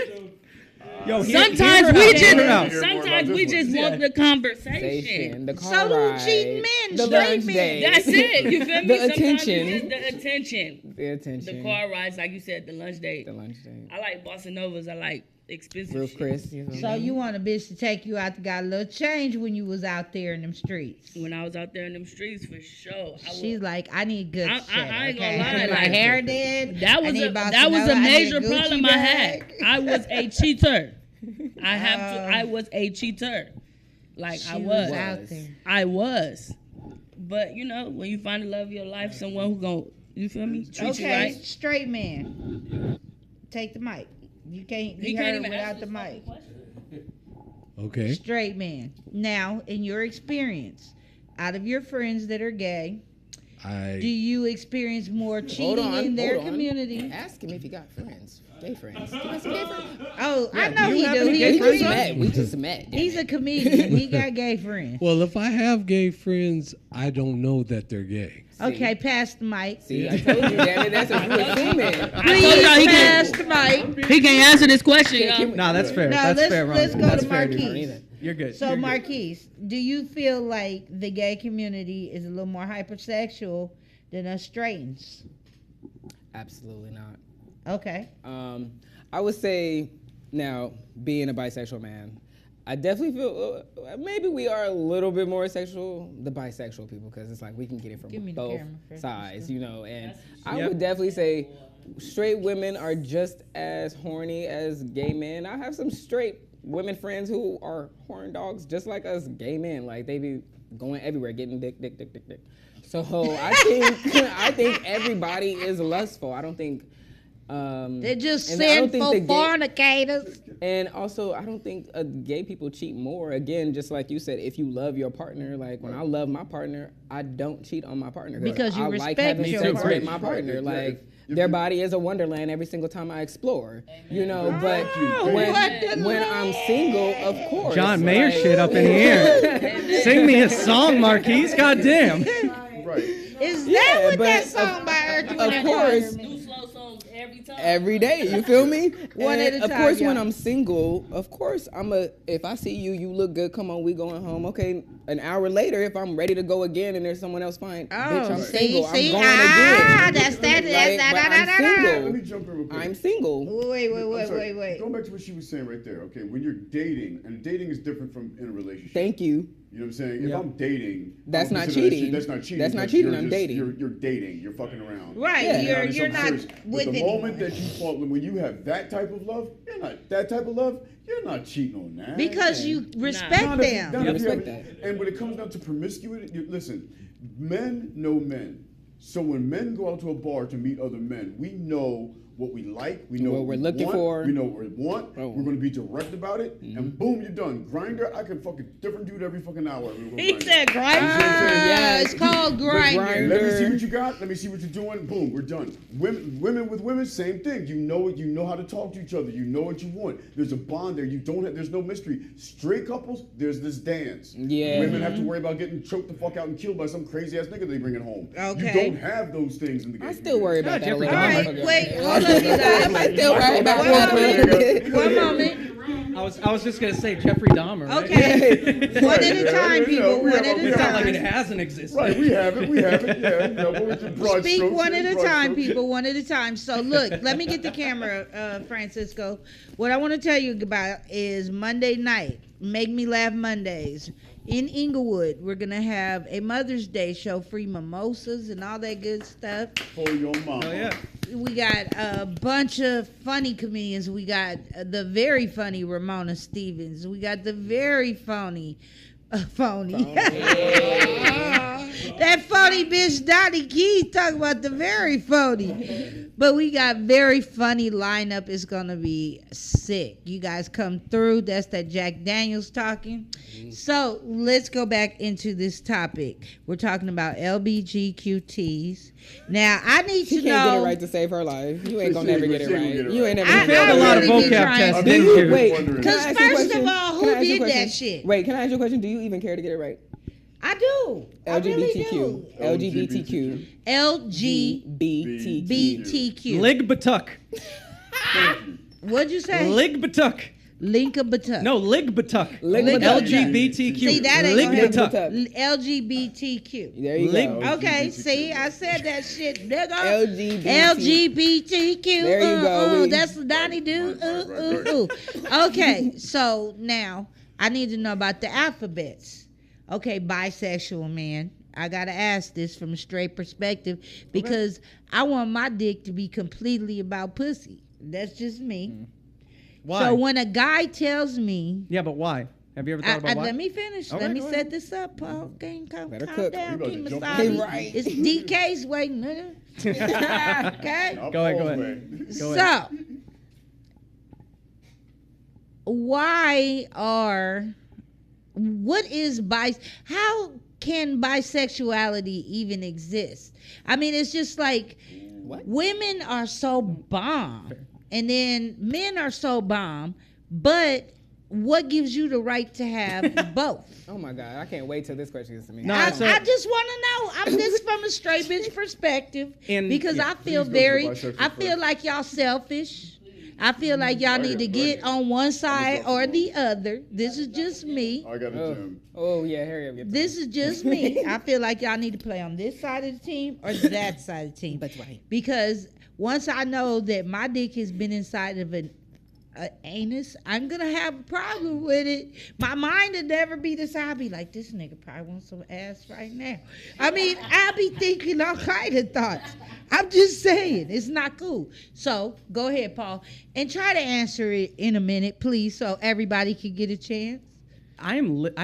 Yo, Sometimes we just Yeah. want the conversation. The car So do ride, cheating men, the straight lunch men. date. That's it. You feel me? The Sometimes attention. it's just the attention. The attention. The car rides, like you said, the lunch date. The lunch date. I like bossa novas. I like expensive Roof shit. Chris. You know So you want a bitch to take you out to got a little change when you was out there in them streets. When I was out there in them streets, for sure. She's like, I need good shit. I ain't okay? gonna lie. My like, hair did. That I was need a, about that to was know a I need major Gucci problem I had. bag. I was a cheater. I was a cheater. Like She I was. out there. I was. But you know, when you find the love of your life, someone who gon' you feel me? Treat you Okay, right. straight man. Take the mic. You can't be He can't heard even without answer the this mic. Okay. Straight man. Now, in your experience, out of your friends that are gay, do you experience more cheating in their community? Ask him if he got friends. Gay friends. You got some gay friends? Oh, Yeah, I know do he you have do. any He gay a friends? comedian. We just met. He's a comedian. He got gay friends. Well, if I have gay friends, I don't know that they're gay. Okay, pass the mic. See, I told you, damn it. That's what you assuming. Please pass the mic. He can't answer this question, y'all. No, that's fair. No, That's let's- fair, Ron. let's go That's to fair, Marquise. dude. You're good. So, You're good. Marquise, do you feel like the gay community is a little more hypersexual than us straightens? Absolutely not. Okay. I would say now, being a bisexual man, I definitely feel maybe we are a little bit more sexual, the bisexual people, because it's like we can get it from Give me the both camera, Francisco. sides, you know. And I Yep. would definitely say straight women are just as horny as gay men. I have some straight women friends who are horn dogs, just like us gay men. Like they be going everywhere, getting dick. So I think everybody is lustful. I don't think. They're just and I don't think sinful the gay- fornicators. And also, I don't think gay people cheat more. Again, just like you said, if you love your partner, like when I love my partner, I don't cheat on my partner Because you I like respect having your sex partner. with my partner. Like their body is a wonderland every single time I explore. You know, but when I'm single, of course. John Mayer like- shit up in the air. Sing me a song, Marquise. Goddamn. Right. Is that Yeah, what but that song by Earth, Wind of and course. Fire? Do slow songs every time. Every day, you feel me? One And at a of time, course, when y'all. I'm single, of course, if I see you, you look good, come on, we going home. Okay, an hour later, if I'm ready to go again and there's someone else fine, bitch, I'm single, I'm going again. That's that. Like, but I'm single. Let me jump in real quick. I'm single. I'm sorry. Going back to what she was saying right there, okay, when you're dating, and dating is different from in a relationship. Thank you. You know what I'm saying? Yeah. If I'm dating, That's I don't not consider that cheating. shit- That's not cheating. That's not because cheating, you're I'm just- dating. You're dating. You're fucking around. Right, Yeah. you're It's not serious. with But the anyone. moment that you fall, when you have that type of love, you're not cheating on that. Because you respect Not if you- them. not You if you respect have- And when it comes down to promiscuity, listen, men know men. So when men go out to a bar to meet other men, we know what we like, we know What we're looking want, for. we know what we want, Oh. we're going to be direct about it, and boom, you're done. Grinder, I can fuck a different dude every fucking hour. He said grinder. Yes. It's called grinder. Let me see what you got. Let me see what you're doing. Boom, we're done. Women with women, same thing. You know it. You know how to talk to each other. You know what you want. There's a bond there. You don't have. There's no mystery. Straight couples, there's this dance. Yeah. Women have to worry about getting choked the fuck out and killed by some crazy ass nigga they bring it home. Okay. You don't have those things in the game. I still worry about that. a Jeffrey little All Dahmer. right, bit. wait, hold on, you guys. I still worry about that a little bit. One moment. I was just gonna say Jeffrey Dahmer. Right? Okay. One at a time, people. we One have- at we a have- Not like it time. hasn't existed. Right, we have it. Yeah. What was your broad Speak strokes? one at a Broad time, strokes. people. One at a time. So look, let me get the camera, Francisco. What I want to tell you about is Monday night. Make Me Laugh Mondays. In Inglewood, we're going to have a Mother's Day show, free mimosas and all that good stuff. For your mama. Oh yeah. We got a bunch of funny comedians. We got the very funny Ramona Stevens. We got the very phony. That phony bitch Donnie Keith talking about the very phony. But we got very funny lineup. It's gonna be sick. You guys come through. That's that Jack Daniels talking. So let's go back into this topic. We're talking about LBGQTs. Now I need She to can't get it know. right to save her life. You ain't gonna never get it She ain't right. gonna get it You right. ain't never I- gonna Failed a lot of really be vocab trying tests, to- didn't Do you? you? Wait. Wondering. can I Because ask you a first question? of all, Can who I ask you a did that question? shit? Wait, can I ask you a question? Do you even care to get it right? I do. I really LGBTQ. do. LGBTQ. LGBTQ. BTQ. Lig Batuk. What'd you say? Lig Batuk. Linkabutuck. No, Ligbutuck. Ligbutuck. LGBTQ. See, that ain't gonna Ligbutuck. happen. LGBTQ. There you Lig- go. Okay, see, I said that shit, nigga. LGBT. LGBTQ. There you go. That's what Donnie do. Okay, so now I need to know about the alphabets. Okay, bisexual man. I gotta ask this from a straight perspective because I want my dick to be completely about pussy. That's just me. Why? So when a guy tells me, Yeah, but why? Have you ever thought about why? let me finish. Okay, Let me go set ahead. this up, Paul. Calm Better calm cook. down, We about King to jump Masadi. in. Right. It's DK's waiting, nigga. Okay. Go ahead. Go ahead. So, how can bisexuality even exist? I mean, it's just like women are so bomb, and then men are so bomb, but what gives you the right to have both? Oh my God, I can't wait till this question gets to me. No, I so- just want to know. I'm this from a straight bitch perspective And- because yeah, I feel please go to the very. bisexual I feel first. like y'all selfish. I feel like y'all need to get on one side or the other. This is just me. I got a gym. Oh yeah, hurry up. Get to This it. is just me. I feel like y'all need to play on this side of the team or that side of the team. That's right. Because once I know that my dick has been inside of an anus, I'm gonna have a problem with it. My mind will never be this. I'll be like, this nigga probably wants some ass right now. I mean, I'll be thinking all kind of thoughts. I'm just saying, it's not cool. So go ahead, Paul, and try to answer it in a minute, please, so everybody can get a chance. I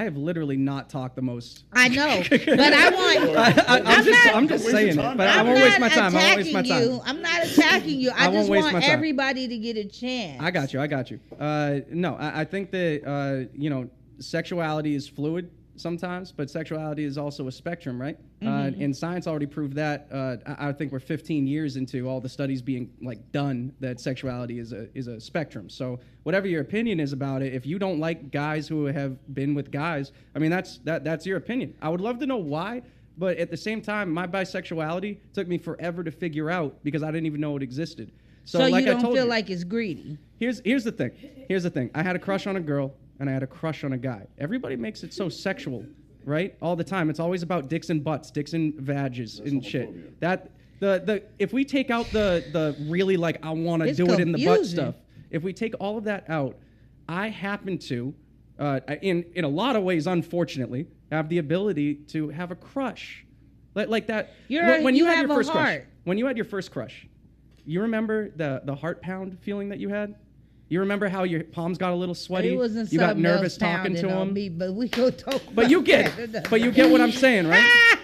have literally not talked the most. I know, but I want. I'm just saying it, but I won't waste my time. I won't waste my time. I'm not attacking you. I won't just waste want my time. everybody to get a chance. I got you. No, I think that sexuality is fluid sometimes, but sexuality is also a spectrum, right? And science already proved that. I think we're 15 years into all the studies being done that sexuality is a spectrum. So whatever your opinion is about it, if you don't like guys who have been with guys, I mean that's your opinion. I would love to know why. But at the same time, my bisexuality took me forever to figure out because I didn't even know it existed. So like you I don't told feel you, like it's greedy. Here's the thing. I had a crush on a girl and I had a crush on a guy. Everybody makes it so sexual, right? All the time. It's always about dicks and butts, dicks and vages and shit. That the if we take out the really I want to do it in the butt stuff. If we take all of that out, I happen to in a lot of ways, unfortunately, have the ability to have a crush. Like that. When you had your first crush. When you had your first crush, you remember the heart pound feeling that you had? You remember how your palms got a little sweaty? It wasn't you got something nervous else talking to pounding on him. me, but we go talk. But you get what I'm saying, right?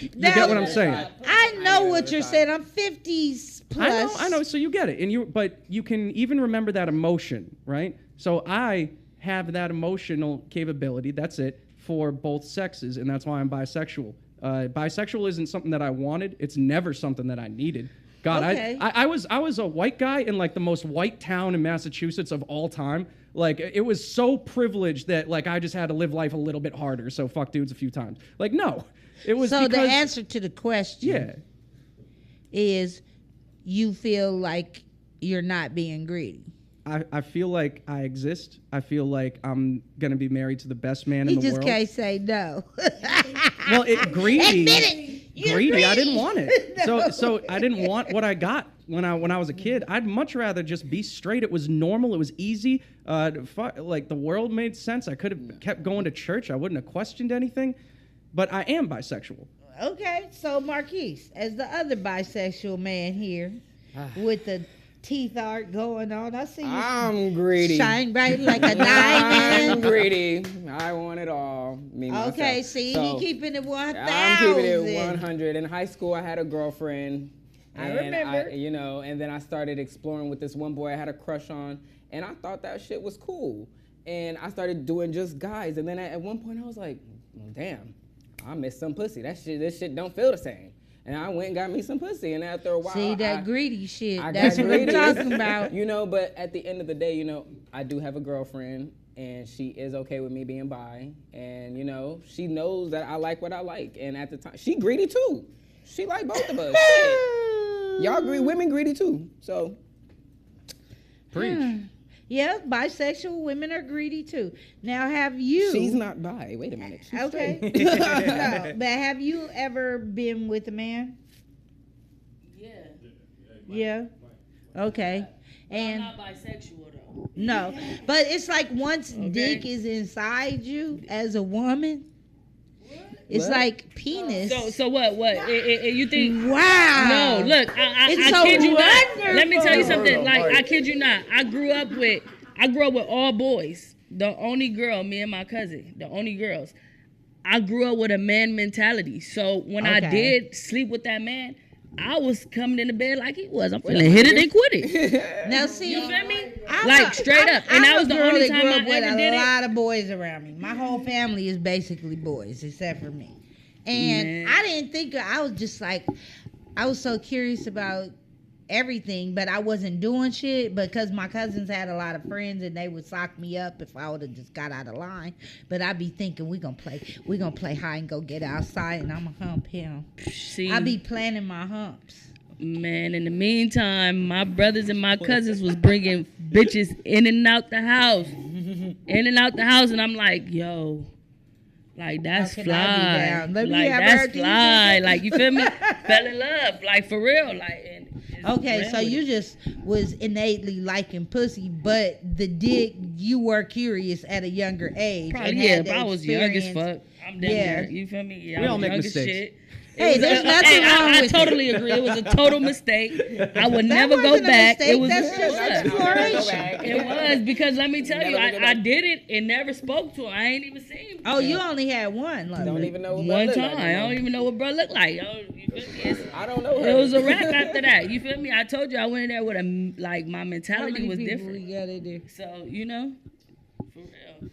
You get what I'm saying. I know what you're saying. I'm 50s plus. I know. So you get it, but you can even remember that emotion, right? So I have that emotional capability. That's it for both sexes, and that's why I'm bisexual. Bisexual isn't something that I wanted. It's never something that I needed. God, okay. I was a white guy in the most white town in Massachusetts of all time. It was so privileged that I just had to live life a little bit harder. So fuck dudes a few times. No, it was. So because, the answer to the question, is you feel like you're not being greedy. I feel like I exist. I feel like I'm gonna be married to the best man in the world. He just can't say no. Well, greedy. Admit it. You're Greedy. I didn't greedy. want it. No. So I didn't want what I got when I was a kid. I'd much rather just be straight. It was normal. It was easy. The world made sense. I could have kept going to church. I wouldn't have questioned anything. But I am bisexual. Okay, so Marquise, as the other bisexual man here, with the teeth art going on, I see you. I'm greedy. Shine bright like a I'm diamond. greedy. I want it all. Me myself. Okay, see, So, he keeping it 1,000. I'm keeping it 100. In high school, I had a girlfriend. I and remember. And then I started exploring with this one boy I had a crush on, and I thought that shit was cool. And I started doing just guys, and then at one point I was like, damn, I miss some pussy. This shit don't feel the same. And I went and got me some pussy, and after a while, See that greedy shit. I That's got what I'm greedy. talking about. But at the end of the day, I do have a girlfriend, and she is okay with me being bi, and she knows that I like what I like. And at the time, she greedy too. She like both of us. Shit. Y'all women greedy too. So Preach. Yeah, bisexual women are greedy too. Now, have you? She's not bi. Wait a minute. She's Okay. straight. No, but have you ever been with a man? Yeah. Yeah. Okay. And I'm not bisexual though. no, but it's like once Okay. dick is inside you as a woman, it's What? like penis. So what? You think? Wow. No, look, I It's so kid you not. Let me tell you wonderful. something. Like, I kid you not. I grew up with all boys. The only girl, me and my cousin, the only girls. I grew up with a man mentality. So when I Okay. did sleep with that man, I was coming into bed like he was. I'm finna hit it and quit it. Now see, You feel me? I'm Like, straight up. And that was the only time I with ever a did it. lot of boys around me. My whole family is basically boys, except for me. And Man. I didn't think, I was just like, I was so curious about everything, but I wasn't doing shit because my cousins had a lot of friends and they would sock me up if I would have just got out of line. But I'd be thinking we gonna play hide and go get outside and I'ma hump him. See, I be planning my humps. man, in the meantime, my brothers and my cousins was bringing bitches in and out the house. In and out the house, and I'm like, yo, like, that's How can I be fly. down? Let me Like, have her that's do fly. something. Like, you feel me? Fell in love. Like, for real. Like, and just Okay, ran so with you it. just was innately liking pussy, but the dick, you were curious at a younger age. Probably, and yeah, had but the I was young as experience. fuck. I'm down Yeah. there. You feel me? Yeah, We I all was make young as mistakes. shit. Hey, there's nothing wrong I with totally agree. It was a total mistake. I would never go wasn't a back. mistake, It was that's just exploration. It was because let me tell you, Never go I back. did it and never spoke to him. I ain't even seen him. Oh, you only had one. Lovely. Don't even know what One that look time. like, I no. don't even know what bro looked like. Oh, you feel me? I don't know her. It was a wrap after that. You feel me? I told you I went in there with a like my How mentality many was people different. we got in there? So you know, for real.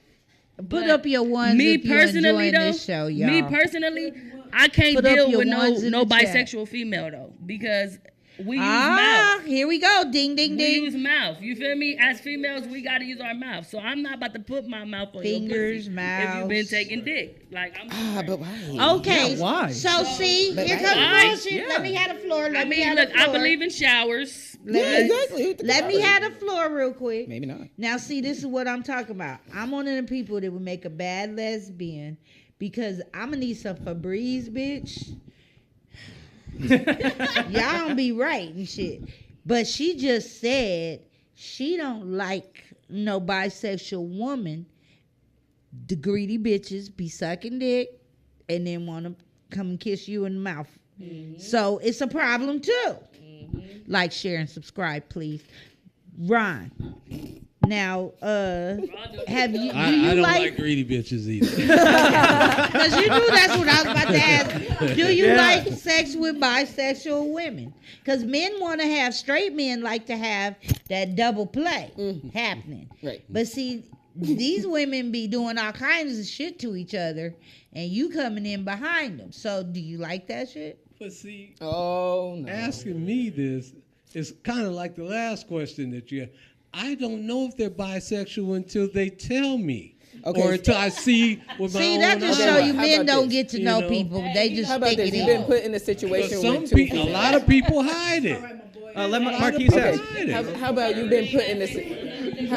Put But up your ones me if you personally enjoying though, this show, y'all. me personally, I can't Put up deal your with ones in no the chat. bisexual female though because we use mouth. Here we go. Ding, ding, We ding. use mouth. You feel me? As females, we gotta use our mouth. So I'm not about to put my mouth on Fingers, your pussy if you've been mouths. taking dick. Like I'm. But why? Okay. Yeah, why? So see, But here why? comes Why? bullshit. Yeah. Let me have the floor. Let I me mean, have look, the floor. I believe in showers. Yeah, exactly. Let me have the floor real quick. Maybe not. Now, see, this is what I'm talking about. I'm one of the people that would make a bad lesbian because I'm gonna need some Febreze, bitch. Y'all don't be right and shit. But she just said she don't like no bisexual woman. The greedy bitches be sucking dick and then want to come and kiss you in the mouth. So it's a problem too. Like, share, and subscribe, please. Ron. Now, have you? Do I you don't like? like greedy bitches either. Because you knew that's what I was about to ask. Do you like sex with bisexual women? Because men want to have, straight men like to have that double play happening. Right. But see, these women be doing all kinds of shit to each other, and you coming in behind them. So, do you like that shit? But see, Oh no. asking me this is kind of like the last question that you had. I don't know if they're bisexual until they tell me. Okay. Or until I see with my See, own that just eyes. show you How men about don't this? get to You know know? people. They just How about stick this? it You've been in. put in a But situation some with two people, a females. lot of people hide it. Let A lot of Marquise people ask. hide it. How about you've been put in this?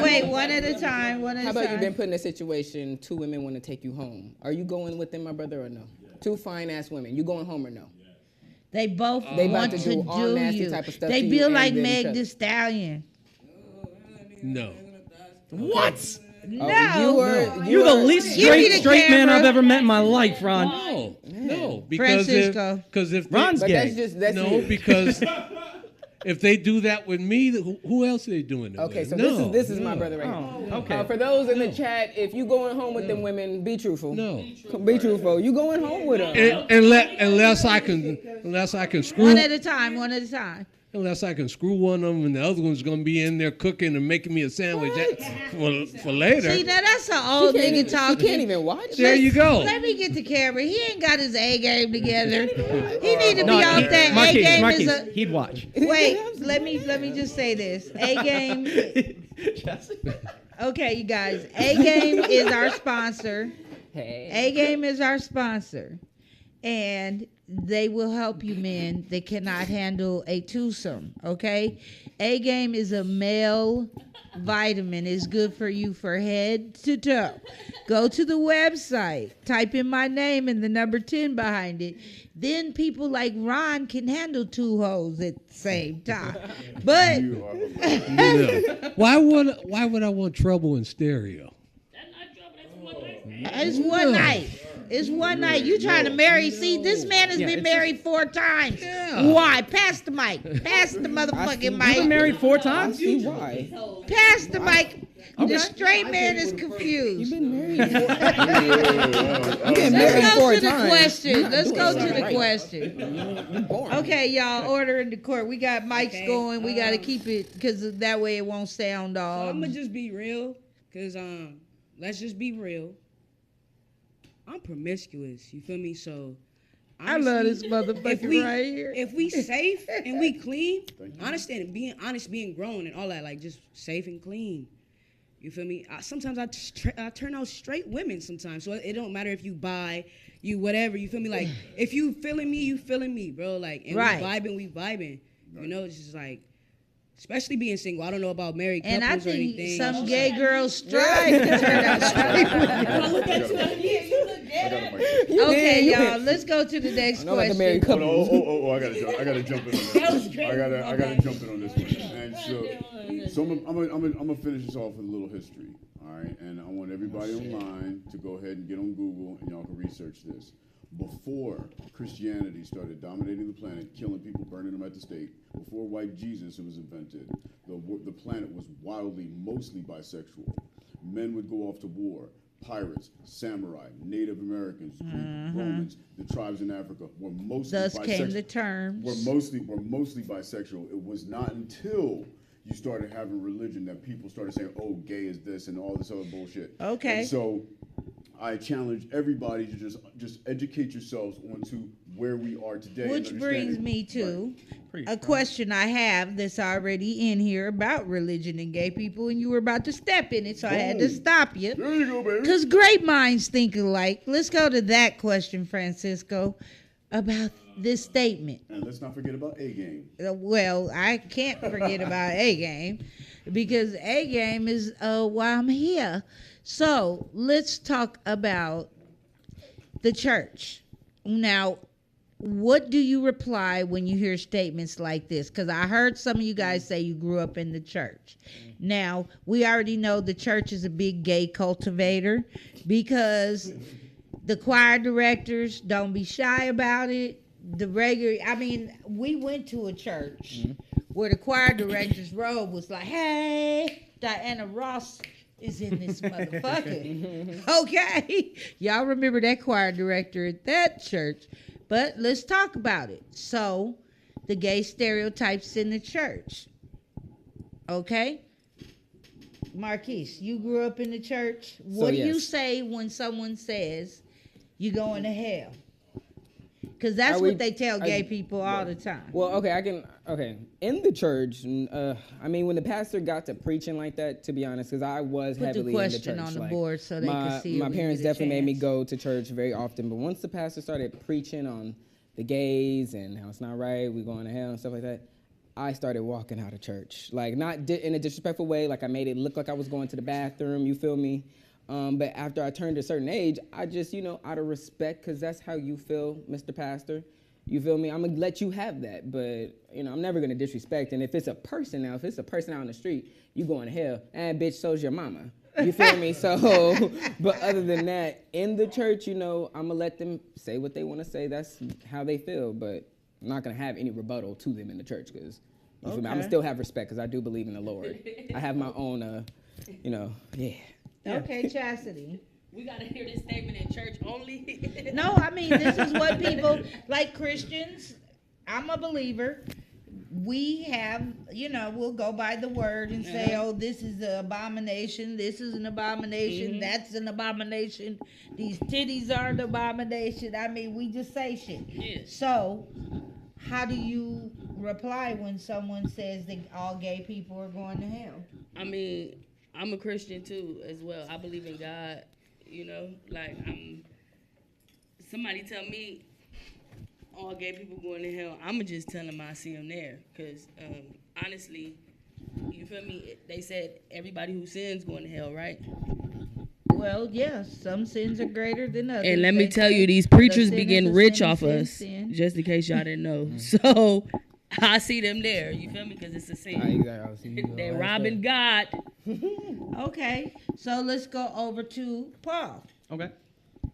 Wait, one at a time. One at How a about time. you've been put in a situation? Two women want to take you home. Are you going with them, my brother, or no? Two fine ass women. You going home or no? They both They about want to to do all do nasty you. type of stuff They to you feel and like then Meg each other. the Stallion. No. What? No, You're the least Give me the straight man camera. I've ever met in my life, Ron. No, because if, Francisco. cause if Ron's they, gay. That's no, you. because if they do that with me, who else are they doing it Okay, with? so No, this is my no. brother right Oh, here. okay. For those in the chat, if you going home with them women, be truthful. No. Be truthful. You going home with them? Unless I can screw one at a time. One at a time. unless I can screw one of them and the other one's gonna be in there cooking and making me a sandwich for later. See, now that's an old nigga talking. He can't even watch. There you go. Let me get the camera. He ain't got his A game together. He need to be on he- that. A Marquise, game Marquise, is a. he'd watch. Wait, let me just say this. A game. Okay, you guys. A game is our sponsor. Hey. A game is our sponsor, and they will help you men that cannot handle a twosome, okay? A Game is a male vitamin. It's good for you for head to toe. Go to the website, type in my name and the number 10 behind it. Then people like Ron can handle two hoes at the same time. But why would I want trouble in stereo? It's one night. It's one night. You trying to marry? See, this man has been married 4 times. Yeah. Why? Pass the mic. Pass the motherfucking mic. You've been married 4 times? I see why. Pass the mic. The straight man is confused. You've been married. You've Let's been married go 4 to the times. question. Let's go to the question. Okay, y'all, order in the court. We got mics going. We got to keep it because that way it won't sound all. So I'm gonna just be real, cause let's just be real. I'm promiscuous. You feel me? So I love this motherfucker right here. If we safe and we clean, understand it, being honest, being grown and all that, like just safe and clean. You feel me? Sometimes I turn out straight women sometimes, so it don't matter if you buy, you whatever. You feel me? Like if you feeling me, you feeling me, bro. Like and we vibing. You know, it's just like. Especially being single. I don't know about married couples and I or think anything. some gay girls strive to turn out straight women. Okay, y'all, let's go to the next question. I gotta jump in on this. I gotta jump in on this one. And so I'm gonna finish this off with a little history. All right, and I want everybody online to go ahead and get on Google and y'all can research this. Before Christianity started dominating the planet, killing people, burning them at the stake, before white Jesus was invented, the planet was mostly bisexual. Men would go off to war. Pirates, samurai, Native Americans, Greek, Romans, the tribes in Africa were mostly bisexual. Thus came the terms. Were mostly bisexual. It was not until you started having religion that people started saying, "Oh, gay is this" and all this other bullshit. Okay. And so I challenge everybody to just educate yourselves onto where we are today. Which brings me to a question I have that's already in here about religion and gay people, and you were about to step in it, so I had to stop you. There you go, baby. Because great minds think alike. Let's go to that question, Francisco, about this statement. And let's not forget about A Game. Well, I can't forget about A Game because A Game is why I'm here. So let's talk about the church. Now, what do you reply when you hear statements like this? Because I heard some of you guys say you grew up in the church. Now, we already know the church is a big gay cultivator because the choir directors don't be shy about it. We went to a church where the choir director's robe was like, "Hey, Diana Ross is in this motherfucker." Okay. Y'all remember that choir director at that church. But let's talk about it. So, the gay stereotypes in the church. Okay? Marquise, you grew up in the church. What do you say when someone says you going to hell? Because that's what they tell gay people all the time. Well, okay. In the church, I mean, when the pastor got to preaching like that, to be honest, because I was heavily in the church. Put the question on the board so they could see it. My parents definitely made me go to church very often. But once the pastor started preaching on the gays and how it's not right, we going to hell and stuff like that, I started walking out of church. Like, not in a disrespectful way. Like, I made it look like I was going to the bathroom, you feel me? But after I turned a certain age, I just, out of respect, because that's how you feel, Mr. Pastor. You feel me? I'm going to let you have that. But, I'm never going to disrespect. And if it's a person out in the street, you going to hell. And, bitch, so's your mama. You feel me? So, but other than that, in the church, I'm going to let them say what they want to say. That's how they feel. But I'm not going to have any rebuttal to them in the church because, you feel me? I'm going to still have respect because I do believe in the Lord. I have my own, yeah. Okay, Chastity. We got to hear this statement in church only. No, I mean, this is what people, like Christians, I'm a believer. We have, we'll go by the word and say, oh, this is an abomination. This is an abomination. That's an abomination. These titties are an abomination. I mean, we just say shit. Yeah. So, how do you reply when someone says that all gay people are going to hell? I mean, I'm a Christian too, as well. I believe in God, somebody tell me, all gay people going to hell, I'ma just tell them I see them there. Cause honestly, you feel me? They said everybody who sins going to hell, right? Well, yeah, some sins are greater than others. And let me They tell say you, these preachers the be sin getting is a rich sin, off sin, us. sin. Just in case y'all didn't know. So I see them there. You feel me? Because it's a sin. They're robbing God. Okay, so let's go over to Paul. Okay.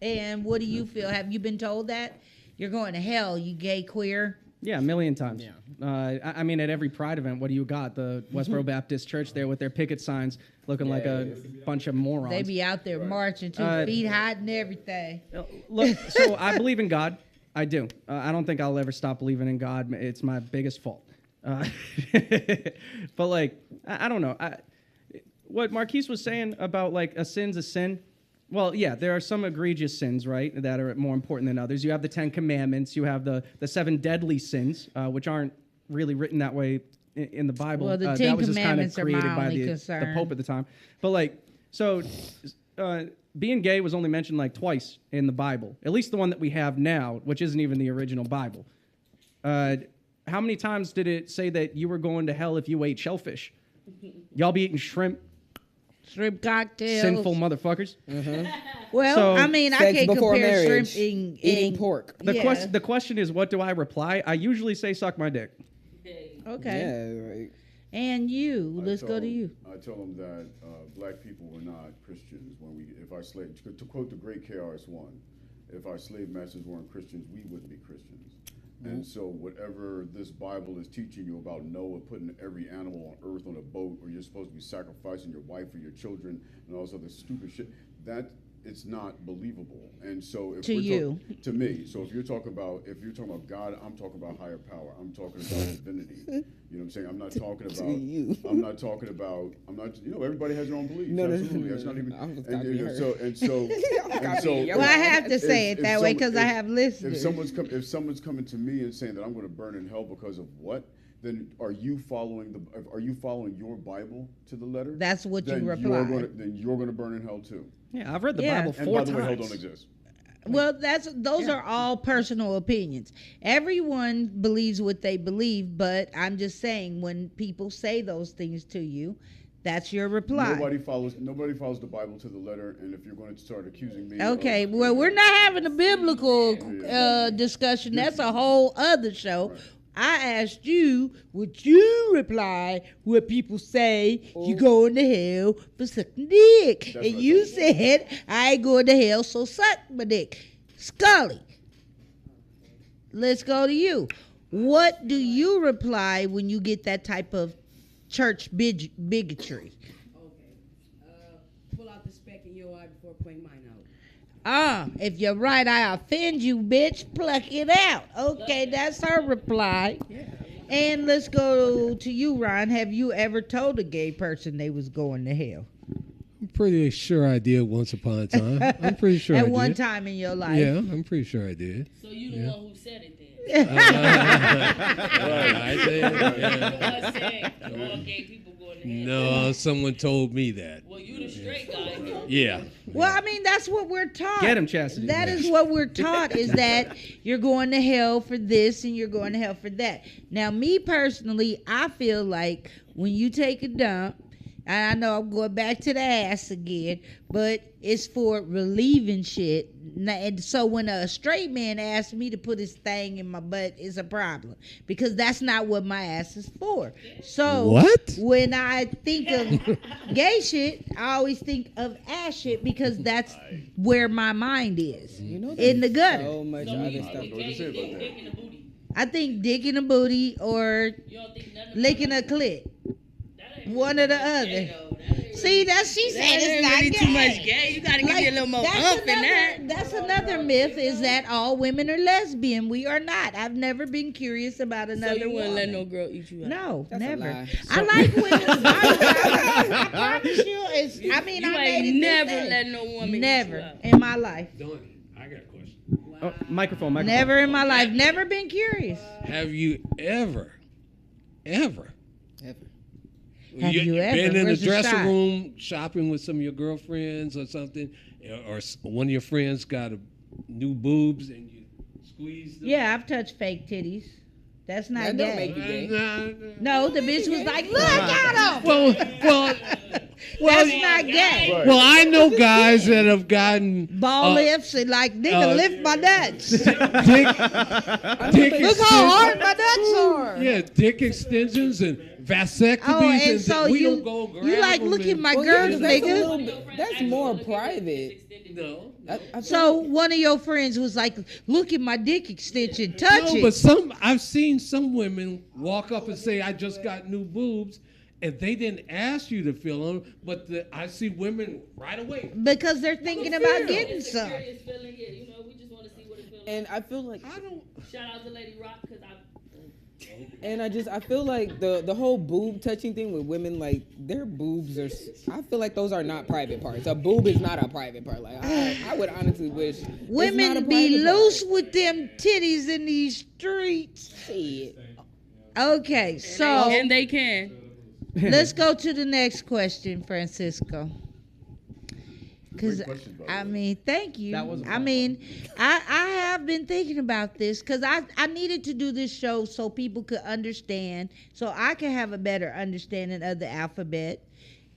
And what do you feel? Have you been told that you're going to hell, you gay queer? Yeah, a million times. I mean, at every Pride event, what do you got? The Westboro Baptist Church there with their picket signs looking like a bunch of morons. They be out there marching, 2 feet high and everything. Look, so I believe in God. I do. I don't think I'll ever stop believing in God. It's my biggest fault. But, like, I don't know. What Marquise was saying about, like, a sin's a sin, well, yeah, there are some egregious sins, right, that are more important than others. You have the 10 Commandments. You have the 7 deadly sins, which aren't really written that way in the Bible. Well, the 10 that was just kind of Commandments are created my by only the concern. Pope at the time. But, like, so being gay was only mentioned, like, twice in the Bible, at least the one that we have now, which isn't even the original Bible. How many times did it say that you were going to hell if you ate shellfish? Y'all be eating shrimp cocktails. Sinful motherfuckers. Well, So, I mean, I sex can't before compare marriage, shrimp eating eating pork. The question is, what do I reply? I usually say, suck my dick. Okay. Yeah, right. And you, let's go to you. I tell them that black people were not Christians if our slave, to quote the great KRS-One, if our slave masters weren't Christians, we wouldn't be Christians. And so whatever this Bible is teaching you about Noah putting every animal on earth on a boat, or you're supposed to be sacrificing your wife or your children and all this other stupid shit, that it's not believable. And so if to me, so if you're talking about God, I'm talking about higher power. I'm talking about divinity. You know what I'm saying? I'm not talking about everybody has their own beliefs. Absolutely. That's not even Well, I have to say it that way because I have listeners. If someone's coming to me and saying that I'm going to burn in hell because of what, then are you following your Bible to the letter? That's what you reply. Then you're going to burn in hell too. Yeah, I've read the Bible 4 times. And by the way, hell don't exist. Well, those are all personal opinions. Everyone believes what they believe, but I'm just saying when people say those things to you, that's your reply. Nobody follows the Bible to the letter, and if you're going to start accusing me, okay, well, we're not having a biblical discussion. That's a whole other show. Right. I asked you, would you reply what people say you going to hell for sucking dick? And you said, I ain't going to hell, so suck my dick. Scully, let's go to you. What do you reply when you get that type of church bigotry? Okay. Pull out the speck in your eye before putting mine out. If you're right, I offend you, bitch. Pluck it out. Okay, that's her reply. Yeah. And let's go to you, Ron. Have you ever told a gay person they was going to hell? I'm pretty sure I did once upon a time. I'm pretty sure At I did. one time in your life. Yeah, I'm pretty sure I did. So you the one who said it then. I did. All gay people going to hell. No, someone told me that. Well, you the straight guy. Yeah. Well, I mean, that's what we're taught. Get him, Chastity. That is what we're taught, is that you're going to hell for this and you're going to hell for that. Now, me personally, I feel like when you take a dump, and I know I'm going back to the ass again, but it's for relieving shit. And so when a straight man asks me to put his thing in my butt, it's a problem because that's not what my ass is for. So what? When I think of gay shit, I always think of ass shit because that's where my mind is, in the gutter. So much other stuff. I think dick in the booty or licking a clit. One or the other. See, she said it's not really gay. Too much gay. You gotta give me a little more umph in that. That's another myth, is that all women are lesbian. We are not. I've never been curious about another So you wouldn't woman. let no girl eat you out? No, That's never. a lie. I like women. I promise you. I mean, You I ain't made it never this day. let no woman Never eat you out. in my life. Donnie, I got a question. Oh, microphone. Never in my life. Never been curious. Have you ever Have you ever? been in the Where's the dressing shot? room shopping with some of your girlfriends or something, or one of your friends got a new boobs and you squeeze them? Yeah, I've touched fake titties. That's not That gay. don't make you gay. No, the bitch was like, look at him. Well, That's not gay. Right. well, I know guys that have gotten Ball lifts and like, nigga, lift my nuts. dick Look how hard my nuts are. Yeah, dick extensions and vasectomies, Oh, and so we you, don't go grab you like, them look at and- my Well, girls, that's a nigga. little bit- that's more private. No. I feel So like- one of your friends was like, look at my dick extension, touch No, it. but I've seen some women walk up and say, I just got new boobs, and they didn't ask you to feel them, but I see women right away. Because they're thinking about getting It's a some. curious feeling, yeah. You know, we just want to see what it feels like. and I feel like Shout out to Lady Rock because I feel like the whole boob touching thing with women, like their boobs are. I feel like those are not private parts. A boob is not a private part. Like I would honestly wish it's not a Women be private part. loose with them titties in these streets. Shit. Okay, so and they can. let's go to the next question, Francisco. Because Great question, by the I way. mean, thank you. That was a I fun mean, I have been thinking about this because I needed to do this show so people could understand, so I can have a better understanding of the alphabet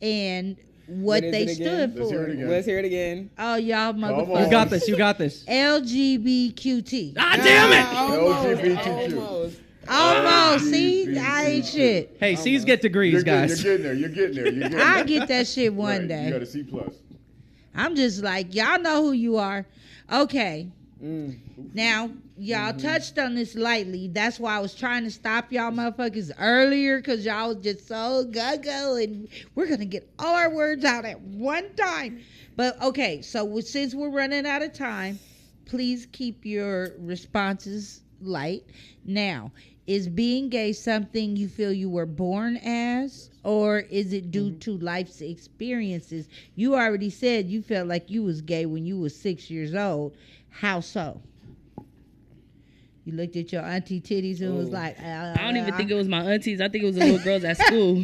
and what is they it stood again? Let's hear it for. again. Let's hear it again. Oh, y'all on. motherfuckers! You got this. You got this. LGBTQT. Ah, damn it! LGBTQ. Almost. Almost. See, I ain't shit. Hey, C's get degrees, You're guys. getting there. You're getting there. You're getting there. I get that shit one Right, day. You got a C plus. I'm just like, y'all know who you are. Okay. Now, y'all touched on this lightly. That's why I was trying to stop y'all motherfuckers earlier because y'all was just so go and we're going to get all our words out at one time. But okay, so since we're running out of time, please keep your responses light. Now, is being gay something you feel you were born as, or is it due to life's experiences? You already said you felt like you was gay when you was 6 years old. How so? You looked at your auntie titties and was like, I don't even think it was my aunties. I think it was the little girls at school.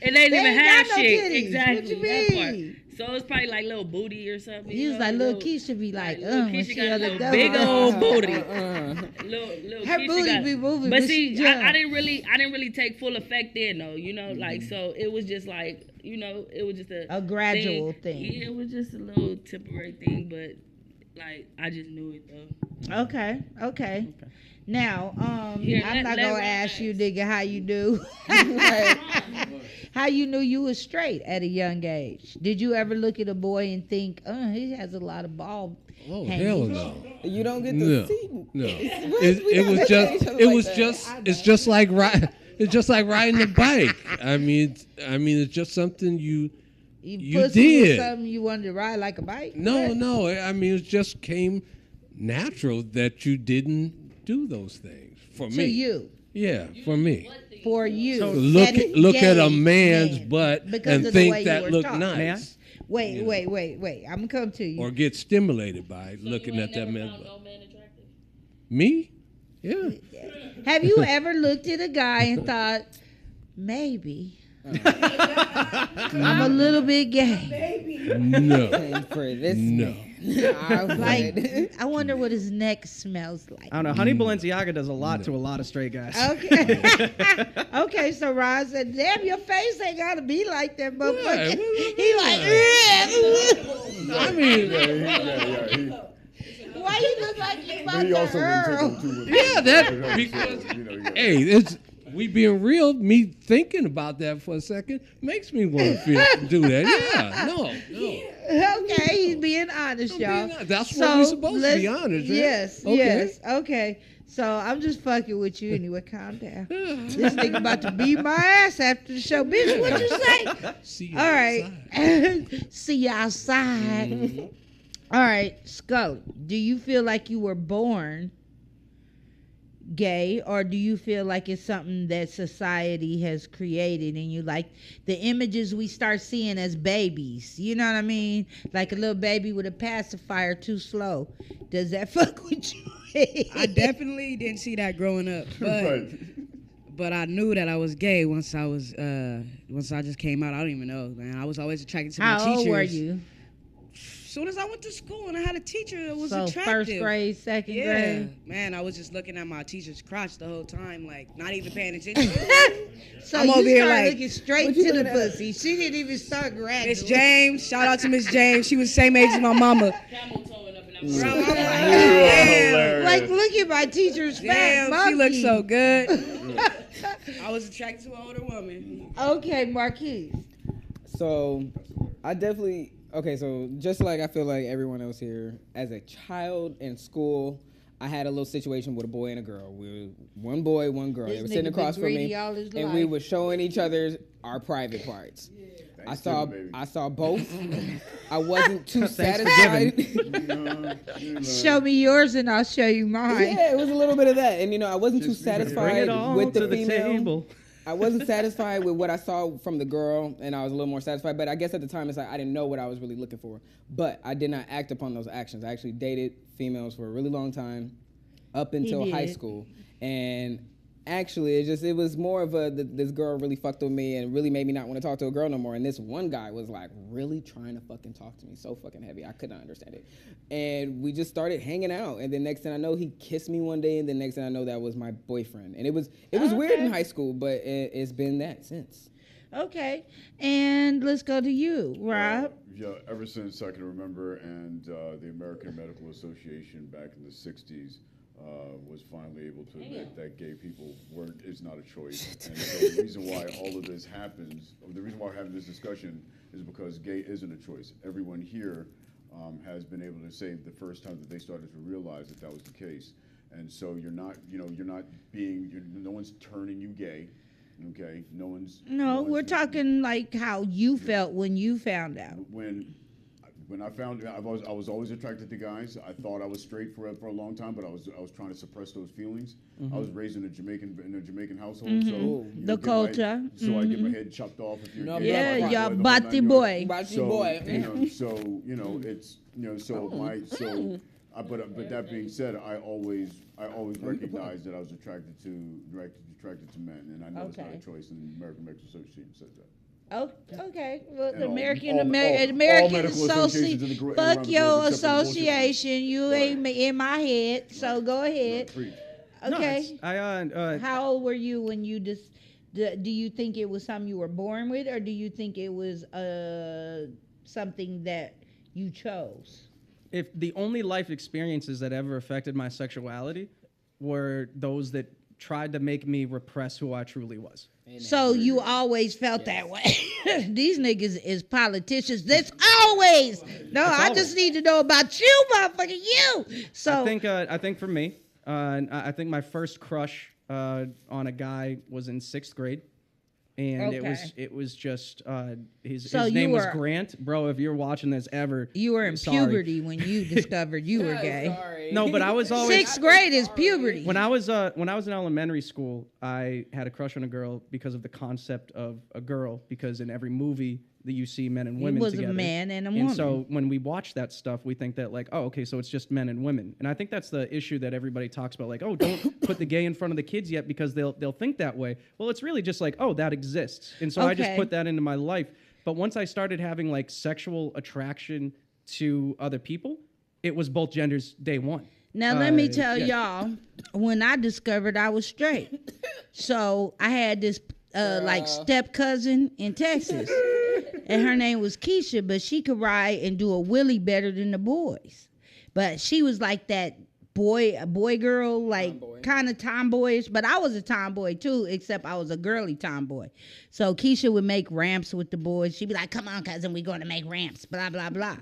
And they didn't even ain't have got no shit. titties. Exactly. What you that part. mean? So it's probably like little booty or something. You was like, little Keisha be like, Little when Keisha she got a on the little double. big old booty. Uh-uh. Her booty be moving, But but see, she I young. didn't really take full effect then though. You know, like so it was just like it was just A gradual thing. Yeah, it was just a little temporary thing, but like I just knew it though. Okay. Now, Here, I'm not let gonna Ron ask you, ask. nigga, how you knew. How you knew you was straight at a young age? Did you ever look at a boy and think, he has a lot of ball? Oh, hanging? hell no. You don't get to No, see. no. We It don't was look at just, each other it like was that. just, it's just like It's just like riding a bike. I mean, it's just something you Pussy was did. something you wanted to ride like a bike? No, What? no. I mean, it just came natural that you didn't do those things for me. To you. Yeah, for me. For you. So look at a man's man, butt because and of the way think you that were look taught. nice. Wait. Yeah. Wait. I'm gonna come to you. Or get stimulated by looking at that man's butt. Me? Yeah. Have you ever looked at a guy and thought, maybe I'm a little bit gay? No. For this No. Like, I wonder what his neck smells like. I don't know. Honey Balenciaga does a lot to a lot of straight guys. Okay. Okay, so Ron said, damn, your face ain't got to be like that, motherfucker. He like, I mean, why you look like you about But he to also hurl? been taken too. yeah, that because hey, it's we being real. Me thinking about that for a second makes me want to do that. Yeah, no. Okay, he's being honest, y'all. That's what we're supposed to be honest, right? Yes, Okay. yes. Okay. So I'm just fucking with you anyway. Calm down. This nigga about to beat my ass after the show. Bitch, what you say? See you All right. See you outside. Mm-hmm. All right, Scully, do you feel like you were born gay, or do you feel like it's something that society has created and you like the images we start seeing as babies? You know what I mean? Like a little baby with a pacifier too slow. Does that fuck with you? I definitely didn't see that growing up, but I knew that I was gay once I just came out. I don't even know, man. I was always attracted to my How teachers. old were you? soon as I went to school and I had a teacher that was So attractive. first grade, second grade. Man, I was just looking at my teacher's crotch the whole time, like not even paying attention. So I'm you over here started like, looking straight to the pussy. She didn't even start graduating. Miss James, shout out to Miss James. She was the same age as my mama. Bro, I'm like, damn. Like, look at my teacher's fat Damn, monkey. she looks so good. I was attracted to an older woman. Okay, Marquise. So, I definitely so just like I feel like everyone else here, as a child in school, I had a little situation with a boy and a girl. We were one boy, one girl. This They were nigga sitting been across from greedy me, all his and life. we were showing each other our private parts. I saw both. I wasn't too satisfied. Show me yours and I'll show you mine. Yeah, it was a little bit of that, and I wasn't too satisfied Bring it all with the to the female. table. I wasn't satisfied with what I saw from the girl, and I was a little more satisfied. But I guess at the time, it's like I didn't know what I was really looking for. But I did not act upon those actions. I actually dated females for a really long time, up until high school, and actually, it was more of this girl really fucked with me and really made me not want to talk to a girl no more. And this one guy was like really trying to fucking talk to me so fucking heavy. I could not understand it. And we just started hanging out. And then next thing I know, he kissed me one day. And then next thing I know, that was my boyfriend. And it was weird in high school, but it's been that since. Okay. And let's go to you, Rob. Yeah, ever since I can remember, and the American Medical Association back in the 60s was finally able to admit that gay people is not a choice. And so the reason why all of this happens, or the reason why we're having this discussion, is because gay isn't a choice. Everyone here has been able to say the first time that they started to realize that that was the case. And so no one's turning you gay. Okay, No, we're talking like how you felt when you found out. When I found out, I was always attracted to guys. I thought I was straight for a long time, but I was trying to suppress those feelings. I was raised in a Jamaican household, so the culture. So I get my head chopped off if you're gay. Yeah, y'all bati boy. But that being said, I always recognized that I was attracted to men, and I know it's not a choice. And the American Medical Association says that. Oh, okay. Well, the all American medical associations Association. around Fuck the your globe except for the bullshit association. You ain't in my head. So go ahead. Okay. How old were you when you just? Do you think it was something you were born with, or do you think it was something that you chose? If the only life experiences that ever affected my sexuality were those that tried to make me repress who I truly was. So you always felt that way. These niggas is politicians. That's always. No, I just need to know about you, motherfucking you. So I think for me, I think my first crush on a guy was in 6th grade. And it was just his name was Grant. Bro, if you're watching this ever, you were in puberty when you discovered you were gay. Sorry. No, but I was always 6th grade is puberty. When I was in elementary school, I had a crush on a girl because of the concept of a girl. Because in every movie that you see men and women together, it was a man and a woman. And so when we watch that stuff, we think that like, oh, okay, so it's just men and women. And I think that's the issue that everybody talks about. Like, oh, don't put the gay in front of the kids yet because they'll think that way. Well, it's really just like, oh, that exists. And so I just put that into my life. But once I started having like sexual attraction to other people, it was both genders day one. Now, let me tell y'all, when I discovered I was straight, so I had this like step cousin in Texas, and her name was Keisha, but she could ride and do a wheelie better than the boys. But she was like that boy girl, like kind of tomboyish, but I was a tomboy too, except I was a girly tomboy. So Keisha would make ramps with the boys. She'd be like, come on, cousin, we're going to make ramps, blah, blah, blah.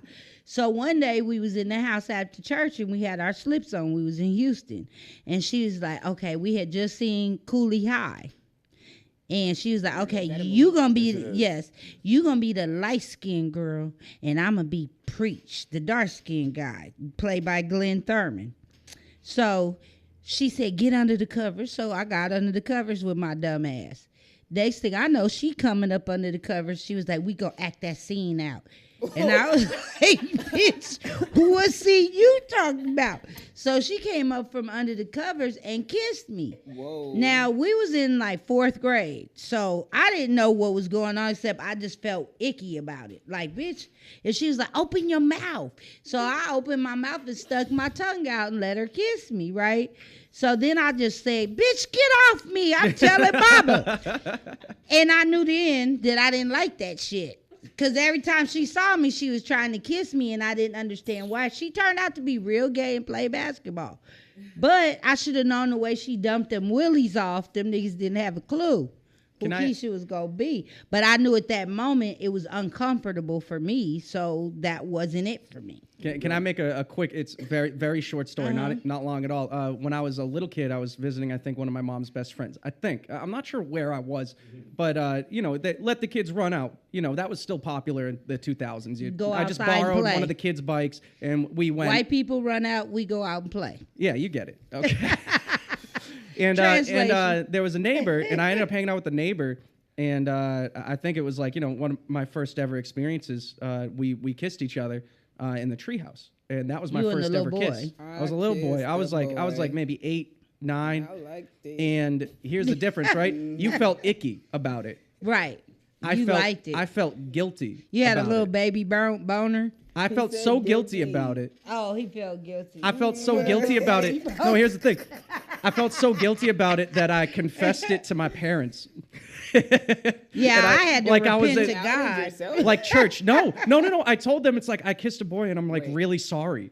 So one day we was in the house after church and we had our slips on. We was in Houston. And she was like, okay, we had just seen Cooley High. And she was like, okay, you gonna be the light-skinned girl, and I'm gonna be Preach, the dark-skinned guy, played by Glenn Thurman. So she said, get under the covers. So I got under the covers with my dumb ass. Next thing I know, she coming up under the covers. She was like, we gonna act that scene out. And I was like, bitch, what scene you talking about? So she came up from under the covers and kissed me. Whoa. Now, we was in like 4th grade, so I didn't know what was going on, except I just felt icky about it. Like, bitch, and she was like, open your mouth. So I opened my mouth and stuck my tongue out and let her kiss me, right? So then I just said, bitch, get off me. I'm telling Baba. And I knew then that I didn't like that shit. Because every time she saw me, she was trying to kiss me, and I didn't understand why. She turned out to be real gay and play basketball. But I should have known the way she dumped them willies off, them niggas didn't have a clue who Keisha was going to be. But I knew at that moment it was uncomfortable for me, so that wasn't it for me. Can I make a quick, it's very, very short story, not long at all. When I was a little kid, I was visiting, I think, one of my mom's best friends. I think. I'm not sure where I was, but, you know, they let the kids run out. You know, that was still popular in the 2000s. Go I just outside and borrowed play. one of the kids' bikes, and we went. White people run out, we go out and play. Yeah, you get it. Okay. And there was a neighbor, and I ended up hanging out with the neighbor, and I think it was like, you know, one of my first ever experiences. We kissed each other in the treehouse, and that was my first ever kiss. I was a little boy. I was like maybe 8, 9. I liked it. And here's the difference, right? You felt icky about it. Right. I liked it. I felt guilty. You had a about little it. baby boner. I felt so guilty about it. Oh, he felt guilty. I felt so guilty about it. No, here's the thing. I felt so guilty about it that I confessed it to my parents. Yeah, I had to repent to God. God. Like church. No. I told them, it's like, I kissed a boy and I'm like really sorry.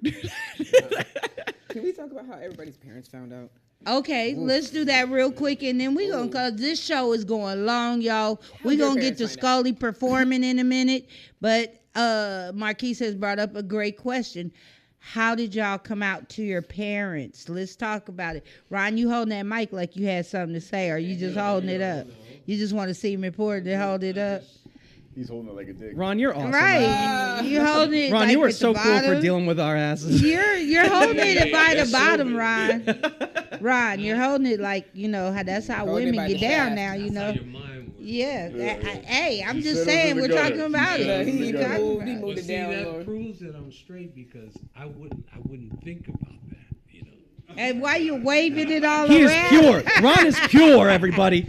Can we talk about how everybody's parents found out? Okay, let's do that real quick, and then we gonna, cause this show is going long, y'all. We did gonna get to parents find Scully performing in a minute, but Marquise has brought up a great question. How did y'all come out to your parents? Let's talk about it. Ron, you holding that mic like you had something to say, or you just holding it up? You just want to see him report to hold it up? He's holding it like a dick. Ron, you're awesome. Right. You're holding it Ron, like you are at so the cool bottom. for dealing with our asses. You're holding it by the That's bottom, so Ron. Ron, you're holding it like, you know, how that's how Holding it women by get the down shaft. now, you know. Your mind was. Yeah. Hey, I'm She just said it was saying in the we're gutter. talking about She said it. it was in He the gutter. moved But it see, down, that Lord. proves that I'm straight because I wouldn't think about that, you know. And why you waving it all He is around? pure. Ron is pure, everybody.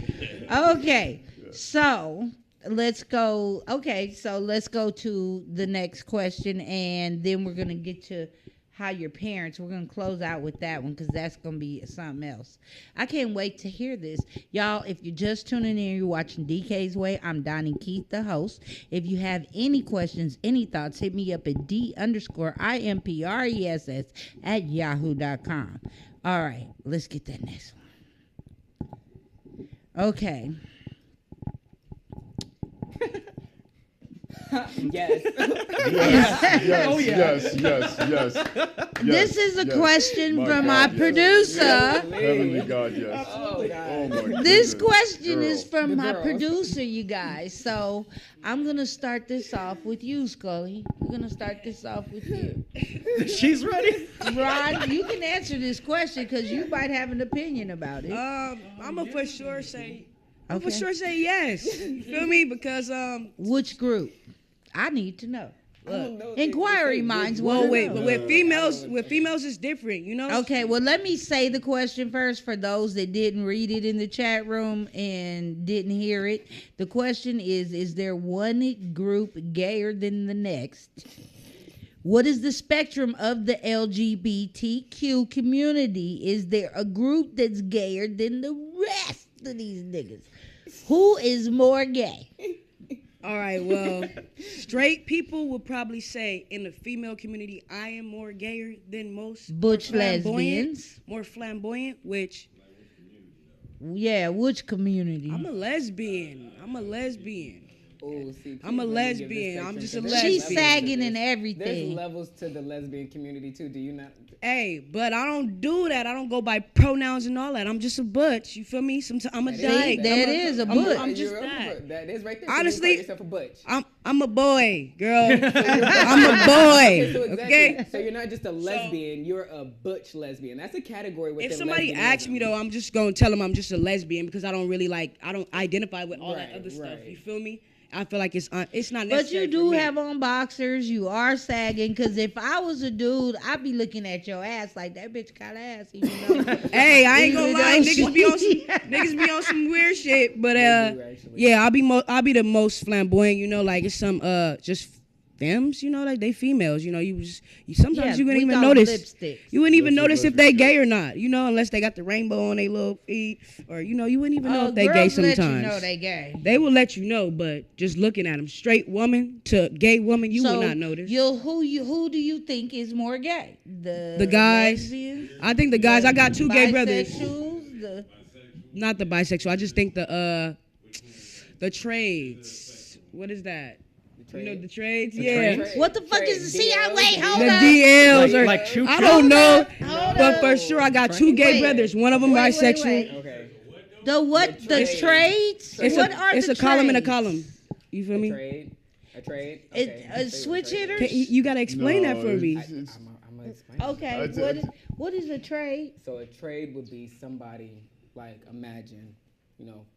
Okay. So let's go. Okay, so let's go to the next question, and then we're gonna get to how your parents. We're gonna close out with that one because that's gonna be something else. I can't wait to hear this, y'all. If you're just tuning in, you're watching DK's Way. I'm Donnie Keith, the host. If you have any questions, any thoughts, hit me up at d_impress@yahoo.com. All right, let's get that next one. Okay. Yes. Yes. This is a yes. question My from God, our yes. producer. Heavenly God, yes. Oh, God. Oh my This goodness. question is Girl. from The my girls. producer, you guys. So I'm going to start this off with you, Scully. We're going to start this off with you. She's ready. Ron, you can answer this question because you might have an opinion about it. I'm gonna for sure say. I'm Okay. for sure say yes. You feel me? Because Which group? I need to know. don't know if Inquiry they- minds well, want to wait, know. but with females it's different, you know. Okay, well, let me say the question first for those that didn't read it in the chat room and didn't hear it. The question is there one group gayer than the next? What is the spectrum of the LGBTQ community? Is there a group that's gayer than the rest of these niggas? Who is more gay? All right, well, straight people will probably say in the female community, I am more gayer than most. Butch more flamboyant, lesbians. More flamboyant, which Yeah, which community? I'm a lesbian. Oh, see, I'm a please let me give this lesbian. I'm section, just a 'cause there's She's lesbian. levels to sagging this. and There's everything. levels to the lesbian community too. Do you not? Hey, but I don't do that. I don't go by pronouns and all that. I'm just a butch. You feel me? Sometimes I'm a dyke. that is a I'm butch. I'm just You're a that. butch. That is right there. Honestly, so you call yourself a butch. I'm a boy, girl. I'm a Okay, so boy. exactly. Okay. So you're not just a lesbian. You're a butch lesbian. That's a category within If somebody asks me though, I'm just gonna tell them I'm just a lesbian because I don't identify with all that Right, other stuff. right. You feel me? I feel like it's not necessary. But you for do me. have on boxers. You are sagging. Because if I was a dude, I'd be looking at your ass like that bitch got ass. Even though, Hey, I ain't gonna even lie, though niggas be on some weird shit. But yeah, I'll be the most flamboyant. You know, like it's some just femmes. You know, like they females. You know, you sometimes you wouldn't we even call notice. lipsticks. You wouldn't even Lipstick, notice if lipstick, they yeah. gay or not. You know, unless they got the rainbow on their little feet, or you know, you wouldn't even know if they gay girls sometimes. let you know they gay. They will let you know, but just looking at them, straight woman to gay woman, you will not notice. Who do you think is more gay? The guys. lesbians? I think the guys. I got 2 gay brothers. Bisexuals? Not the bisexual. I just think the trades. What is that? You know the trades? Yeah. trades? What the fuck is the CIA? Wait, hold The on. DLs or like choo-choo? I don't know, Hold but up. for sure I got 2 gay Wait. brothers. One of them Wait, bisexual. wait. Okay. The what? The trades? It's What a are it's the a column and a trades? column. You feel me? A trade. Switch hitters? Okay, you gotta explain that for me. I'm gonna explain. Okay, what is a trade? So a trade would be somebody like imagine,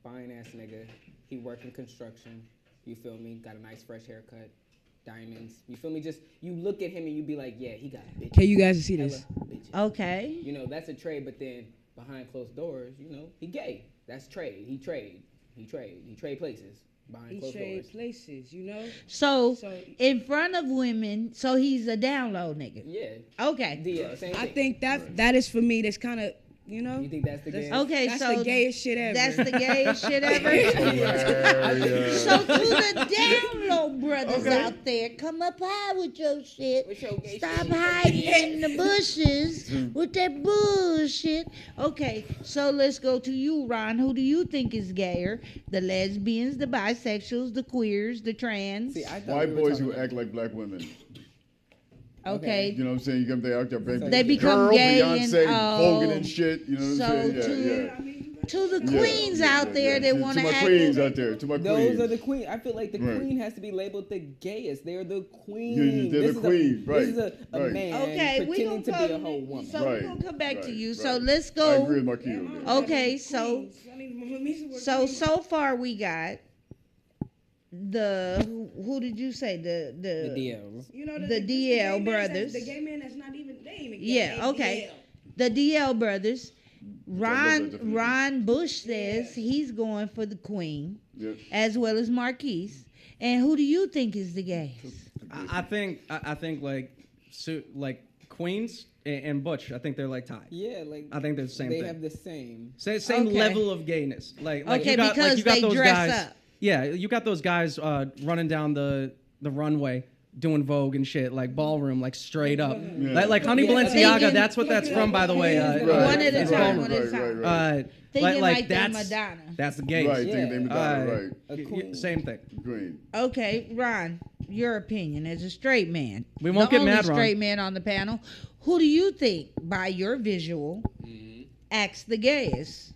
fine ass nigga. He work in construction. You feel me? Got a nice fresh haircut, diamonds. You feel me? Just you look at him and you be like, yeah, he got bitches. Okay, you guys see this. Hella bitches. Okay. That's a trade. But then behind closed doors, he gay. That's trade. He trade places behind He closed trade doors. places, So, So- in front of women, so he's a down low nigga. Yeah. Okay. Same I thing. think that is for me. That's kind of You think that's the gayest? Okay, that's so the gayest shit ever. That's the gayest shit ever. So to the down low brothers out there, come up high with your shit. With your gay Stop shit. hiding in the bushes with that bullshit. Okay, so let's go to you, Ron. Who do you think is gayer? The lesbians, the bisexuals, the queers, the trans? See, I thought White we were boys talking who about- act like black women. Okay. You know what I'm saying? You come there out there, baby. They become Girl, gay Beyonce, and, Hogan and shit. You know what so I'm saying? to the Yeah, queens yeah, out yeah, there yeah. that To want to my act queens out there. To my Those queens. are the queen. I feel like the Right. queen has to be labeled the gayest. They're the queen. Yeah, they're This the is queen, right, This is a right. man Okay, we pretending gonna to come, be a whole woman. So Right, we're gonna come back to right, you. So right. let's I go. agree with Marquis on that. Okay, so far we got the who did you say The the DLs. You know the DL brothers. The gay man that's not even naming. Yeah, okay. The DL brothers. Ron Bush says he's going for the queen, as well as Marquise. And who do you think is the gayest? I think like Queens and Butch. I think they're like tied. Yeah, like I think they're the same they thing. have the same. Same Okay. level of gayness. Like Okay, you got, because you got they those dress guys. up. Yeah, you got those guys running down the runway doing Vogue and shit, like ballroom, like straight up. Like Honey Balenciaga, Thinking- that's what that's from, by the way. One at a it's time, ballroom. one at a time. like Thinking like they're that's Madonna. that's the gays. Right, thinking they Madonna, right. A queen. Same thing. Green. Okay, Ron, your opinion as a straight man. We won't the get only mad, Ron. straight man on the panel. Who do you think, by your visual, acts the gayest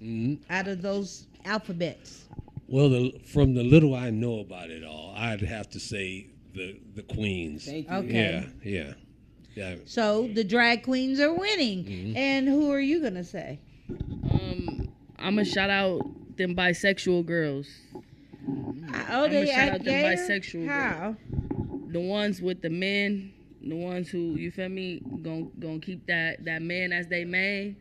out of those alphabets? Well, from the little I know about it all, I'd have to say the queens. Thank you. Okay. Yeah. So the drag queens are winning. And who are you gonna say? I'm gonna shout out them bisexual girls. Oh, they shout out act them gayer? bisexual How? The ones with the men, the ones who, you feel me, gonna keep that man as they man.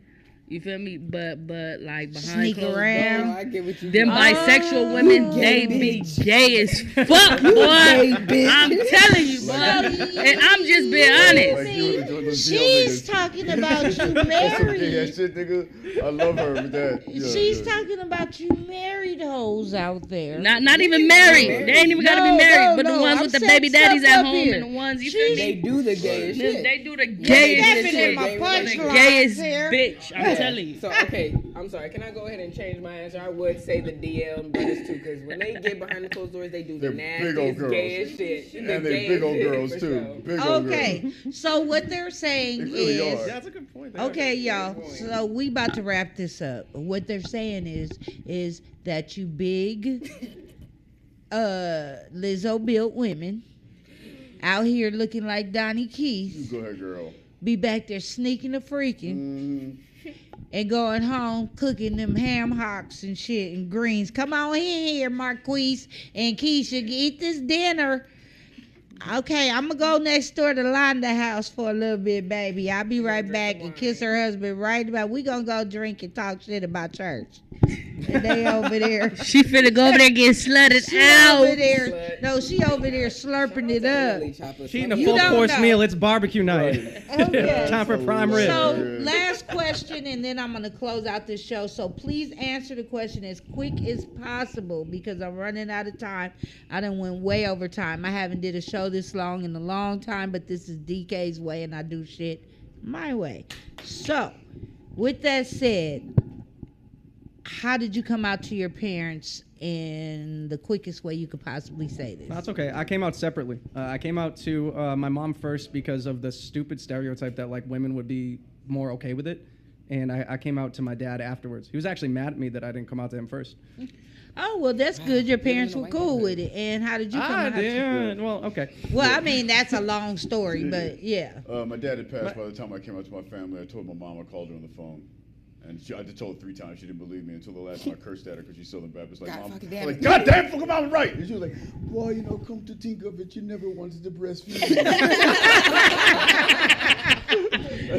You feel me? But like behind Sneak closed around. doors, I get what you them mean. bisexual women, they be gay as fuck, boy. I'm telling you, boy. And I'm just being honest. Like you and those She's niggas. talking about you That's some gay ass married. shit, nigga. I love her with that. Yeah, She's yeah. talking about you married hoes out there. Not even married. They ain't even gotta be married. But the ones I'm with the setting baby daddies stuff at up home here. and the ones, you feel They me? do the gayest shit. They do the Stepping gayest in my shit. punchline Gayest here. bitch. I'm telling you. So okay, I'm sorry. Can I go ahead and change my answer? I would say the DL brothers too, because when they get behind the closed doors, they do the They're big old nastiest, girls. gayest shit. And The they gayest big old shit, girls for too. sure. Big old Okay, girls. so what they're saying They really is, are. That's a good point. okay, y'all. So we about to wrap this up. What they're saying is that you big, Lizzo built women out here looking like Donnie Keith Go ahead, girl. be back there sneaking and freaking. and going home cooking them ham hocks and shit and greens. Come on in here, Marquise and Keisha, eat this dinner. Okay, I'm gonna go next door to Londa house for a little bit, baby. I'll be right back and kiss her husband right about. We gonna go drink and talk shit about church. And they over there. She finna go over there and get slutted out. Over there. No, she over there slurping it up. She eating a full course meal. It's barbecue night. Okay. Time for prime rib. So last question, and then I'm gonna close out this show. So please answer the question as quick as possible because I'm running out of time. I done went way over time. I haven't did a show this long in a long time, but this is DK's way, and I do shit my way. So, with that said, how did you come out to your parents in the quickest way you could possibly say this? That's okay. I came out separately. I came out to my mom first because of the stupid stereotype that like women would be more okay with it, and I came out to my dad afterwards. He was actually mad at me that I didn't come out to him first. Oh, well, that's good. Your parents were cool with it. And how did you come out? Well, okay. Well, I mean, that's a long story, but yeah. My dad had passed by the time I came out to my family. I told my mom, I called her on the phone. And I just told her 3 times. She didn't believe me until the last time I cursed at her because she's Southern Baptist. Like, Mom, like, God damn, fuck, I'm right. And she was like, well, you know, come to think of it, you never wanted to breastfeed me.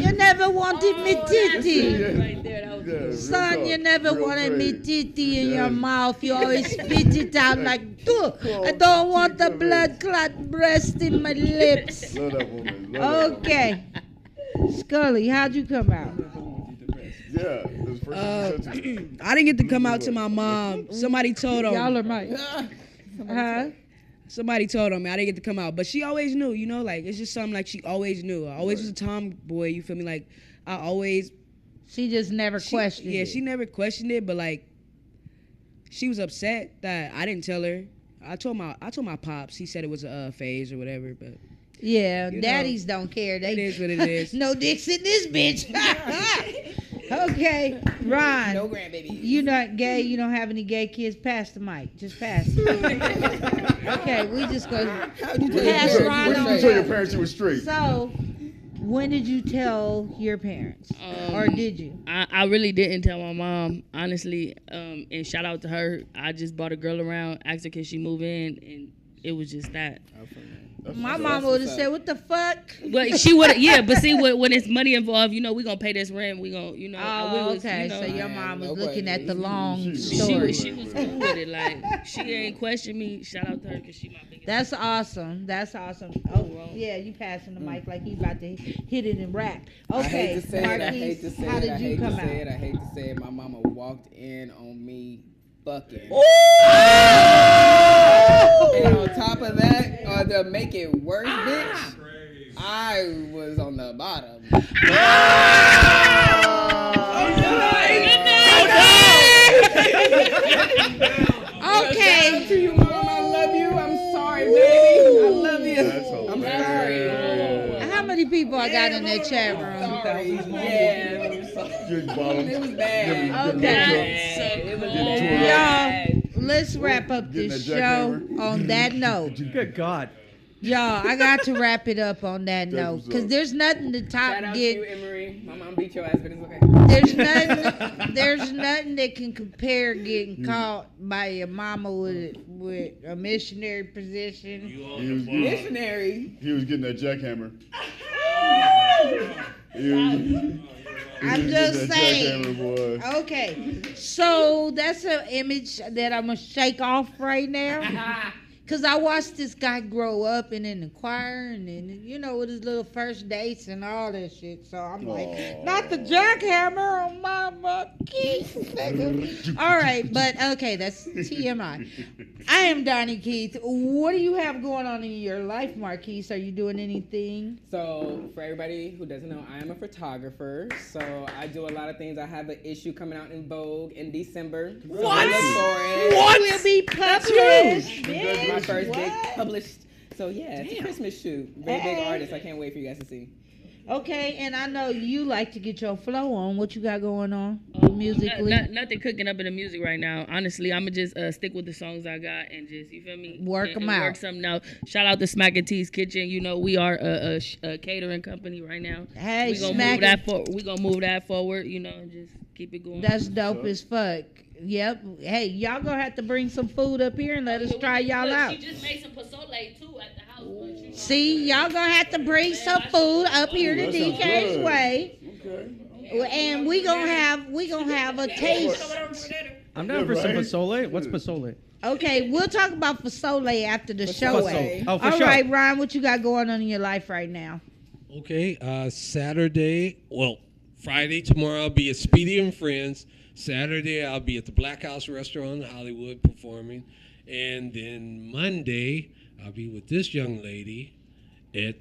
You never wanted me titty. Right there, that was Son, you never wanted me titty in your mouth. You always spit it out like, I don't want the blood clot breast in my lips. Love that woman. Okay. Scully, how'd you come out? Yeah, it was the first time you said to me. I didn't get to come out to my mom. Somebody told him. Y'all are right. Somebody told him I didn't get to come out, but she always knew, you know, like it's just something like she always knew. I always was a tomboy, you feel me? Like I always. She just never questioned it. Yeah, she never questioned it, but like she was upset that I didn't tell her. I told my pops. He said it was a phase or whatever, but. Yeah, you daddies don't care. They it is what it is. No dicks in this bitch. Okay, Ron. No grandbaby. You not gay. You don't have any gay kids. Pass the mic. Just pass it. Okay, we just go pass Ron When did on. you tell your parents you were straight? So, when did you tell your parents, or did you? I really didn't tell my mom, honestly. And shout out to her. I just brought a girl around, asked her can she move in, and it was just that. My mama would have said, "What the fuck?" But she would, yeah. But see, when it's money involved, you know, we gonna pay this rent. We gonna, you know. Oh, okay. You know, so your mom was looking at the long story. She was cool with it. Like she ain't question me. Shout out to her because she my biggest. That's awesome. That's awesome. Oh, yeah, you passing the mic like he about to hit it and rap. Okay, I hate to say Marquise, it. I hate to say how it. did I you hate come to say it. out? I hate to say it. My mama walked in on me fucking. And on top of that, to make it worse, bitch, I was on the bottom. Okay. To you, Mom, I love you. I'm sorry, baby. I love you. I'm sorry. How many people I got in that chat room? Yeah. It was bad. Okay. It was bad. Y'all, let's wrap up this show on that note. Good God. Y'all, I got to wrap it up on that note because there's nothing to top Shout out to you, Emery. My mom beat your ass, but it's okay. There's nothing that can compare getting caught by your mama with a missionary position. Missionary. He was getting that jackhammer. I'm just saying. Okay, so that's an image that I'm gonna shake off right now. Cause I watched this guy grow up and in the choir and then, you know, with his little first dates and all that shit. So I'm like, not the jackhammer on my Keith. All right, but okay, that's TMI. I am Donnie Keith. What do you have going on in your life, Marquise? Are you doing anything? So for everybody who doesn't know, I am a photographer. So I do a lot of things. I have an issue coming out in Vogue in December. So What? look for it. What? Will be published. My first big published. So yeah, it's a Christmas shoot. Very big artist. I can't wait for you guys to see. Okay, and I know you like to get your flow on. What you got going on musically? Nothing cooking up in the music right now. Honestly, I'm going to just stick with the songs I got and just, you feel me? Work them out. Work something out. Shout out to Smack and T's Kitchen. You know, we are a catering company right now. Hey, we're going to move that forward, you know, and just keep it going. That's dope as fuck. Yep. Hey, y'all gonna have to bring some food up here and let us try y'all out. She just made some pozole too at the house. See, y'all gonna have to bring some food up here to DK's way. Okay. And we gonna have a taste. I'm down for some pozole. What's pozole? Okay, we'll talk about pozole after the show. Oh, for all sure. right, Ryan, what you got going on in your life right now? Okay, Friday, tomorrow I'll be at Speedy and Friends. Saturday I'll be at the Black House Restaurant in Hollywood performing. And then Monday I'll be with this young lady at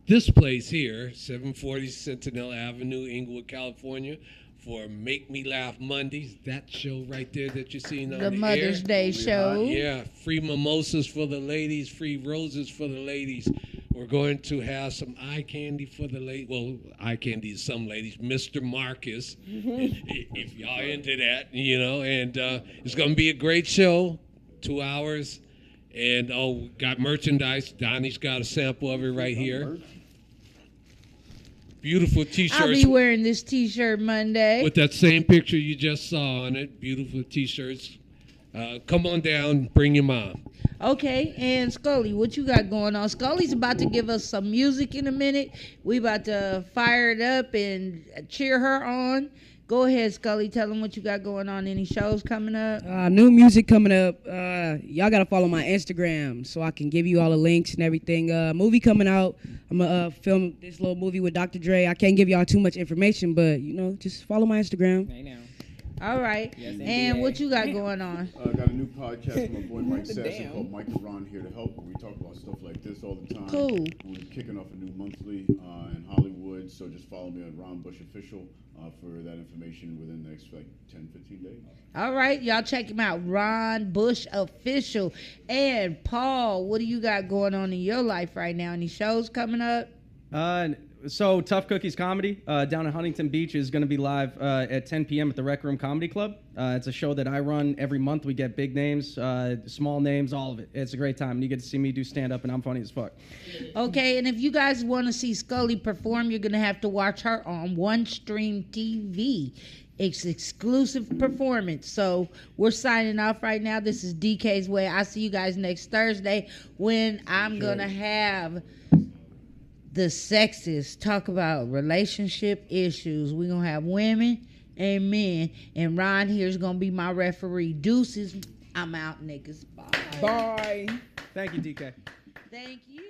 this place here, 740 Sentinel Avenue, Inglewood, California, for Make Me Laugh Mondays. That show right there that you're seeing on the Mother's air. Day show. Yeah, free mimosas for the ladies, free roses for the ladies. We're going to have some eye candy for the ladies. Well, eye candy is some ladies. Mr. Marcus, if y'all into that, you know. And it's going to be a great show, 2 hours. And, got merchandise. Donnie's got a sample of it right here. Beautiful T-shirts. I'll be wearing this T-shirt Monday. With that same picture you just saw on it. Beautiful T-shirts. Come on down. Bring your mom. Okay, and Scully, what you got going on? Scully's about to give us some music in a minute. We about to fire it up and cheer her on. Go ahead, Scully. Tell them what you got going on. Any shows coming up? New music coming up. Y'all got to follow my Instagram so I can give you all the links and everything. Movie coming out. I'm going to film this little movie with Dr. Dre. I can't give y'all too much information, but, you know, just follow my Instagram. Hey, now. All right. Yes, and what you got going on? I got a new podcast from my boy Mike Sasson called Mike and Ron Here to Help, where we talk about stuff like this all the time. Cool. We're kicking off a new monthly in Hollywood, so just follow me on Ron Bush Official for that information within the next 10, 15 days. All right, y'all check him out, Ron Bush Official. And Paul, what do you got going on in your life right now? Any shows coming up? So Tough Cookies Comedy down in Huntington Beach is going to be live at 10 p.m. at the Rec Room Comedy Club. It's a show that I run every month. We get big names, small names, all of it. It's a great time. And you get to see me do stand-up, and I'm funny as fuck. Okay, and if you guys want to see Scully perform, you're going to have to watch her on One Stream TV. It's exclusive performance. So we're signing off right now. This is DK's Way. I'll see you guys next Thursday when I'm going to have the sexist talk about relationship issues. We're going to have women and men. And Ron here is going to be my referee. Deuces. I'm out, niggas. Bye. Bye. Thank you, DK. Thank you.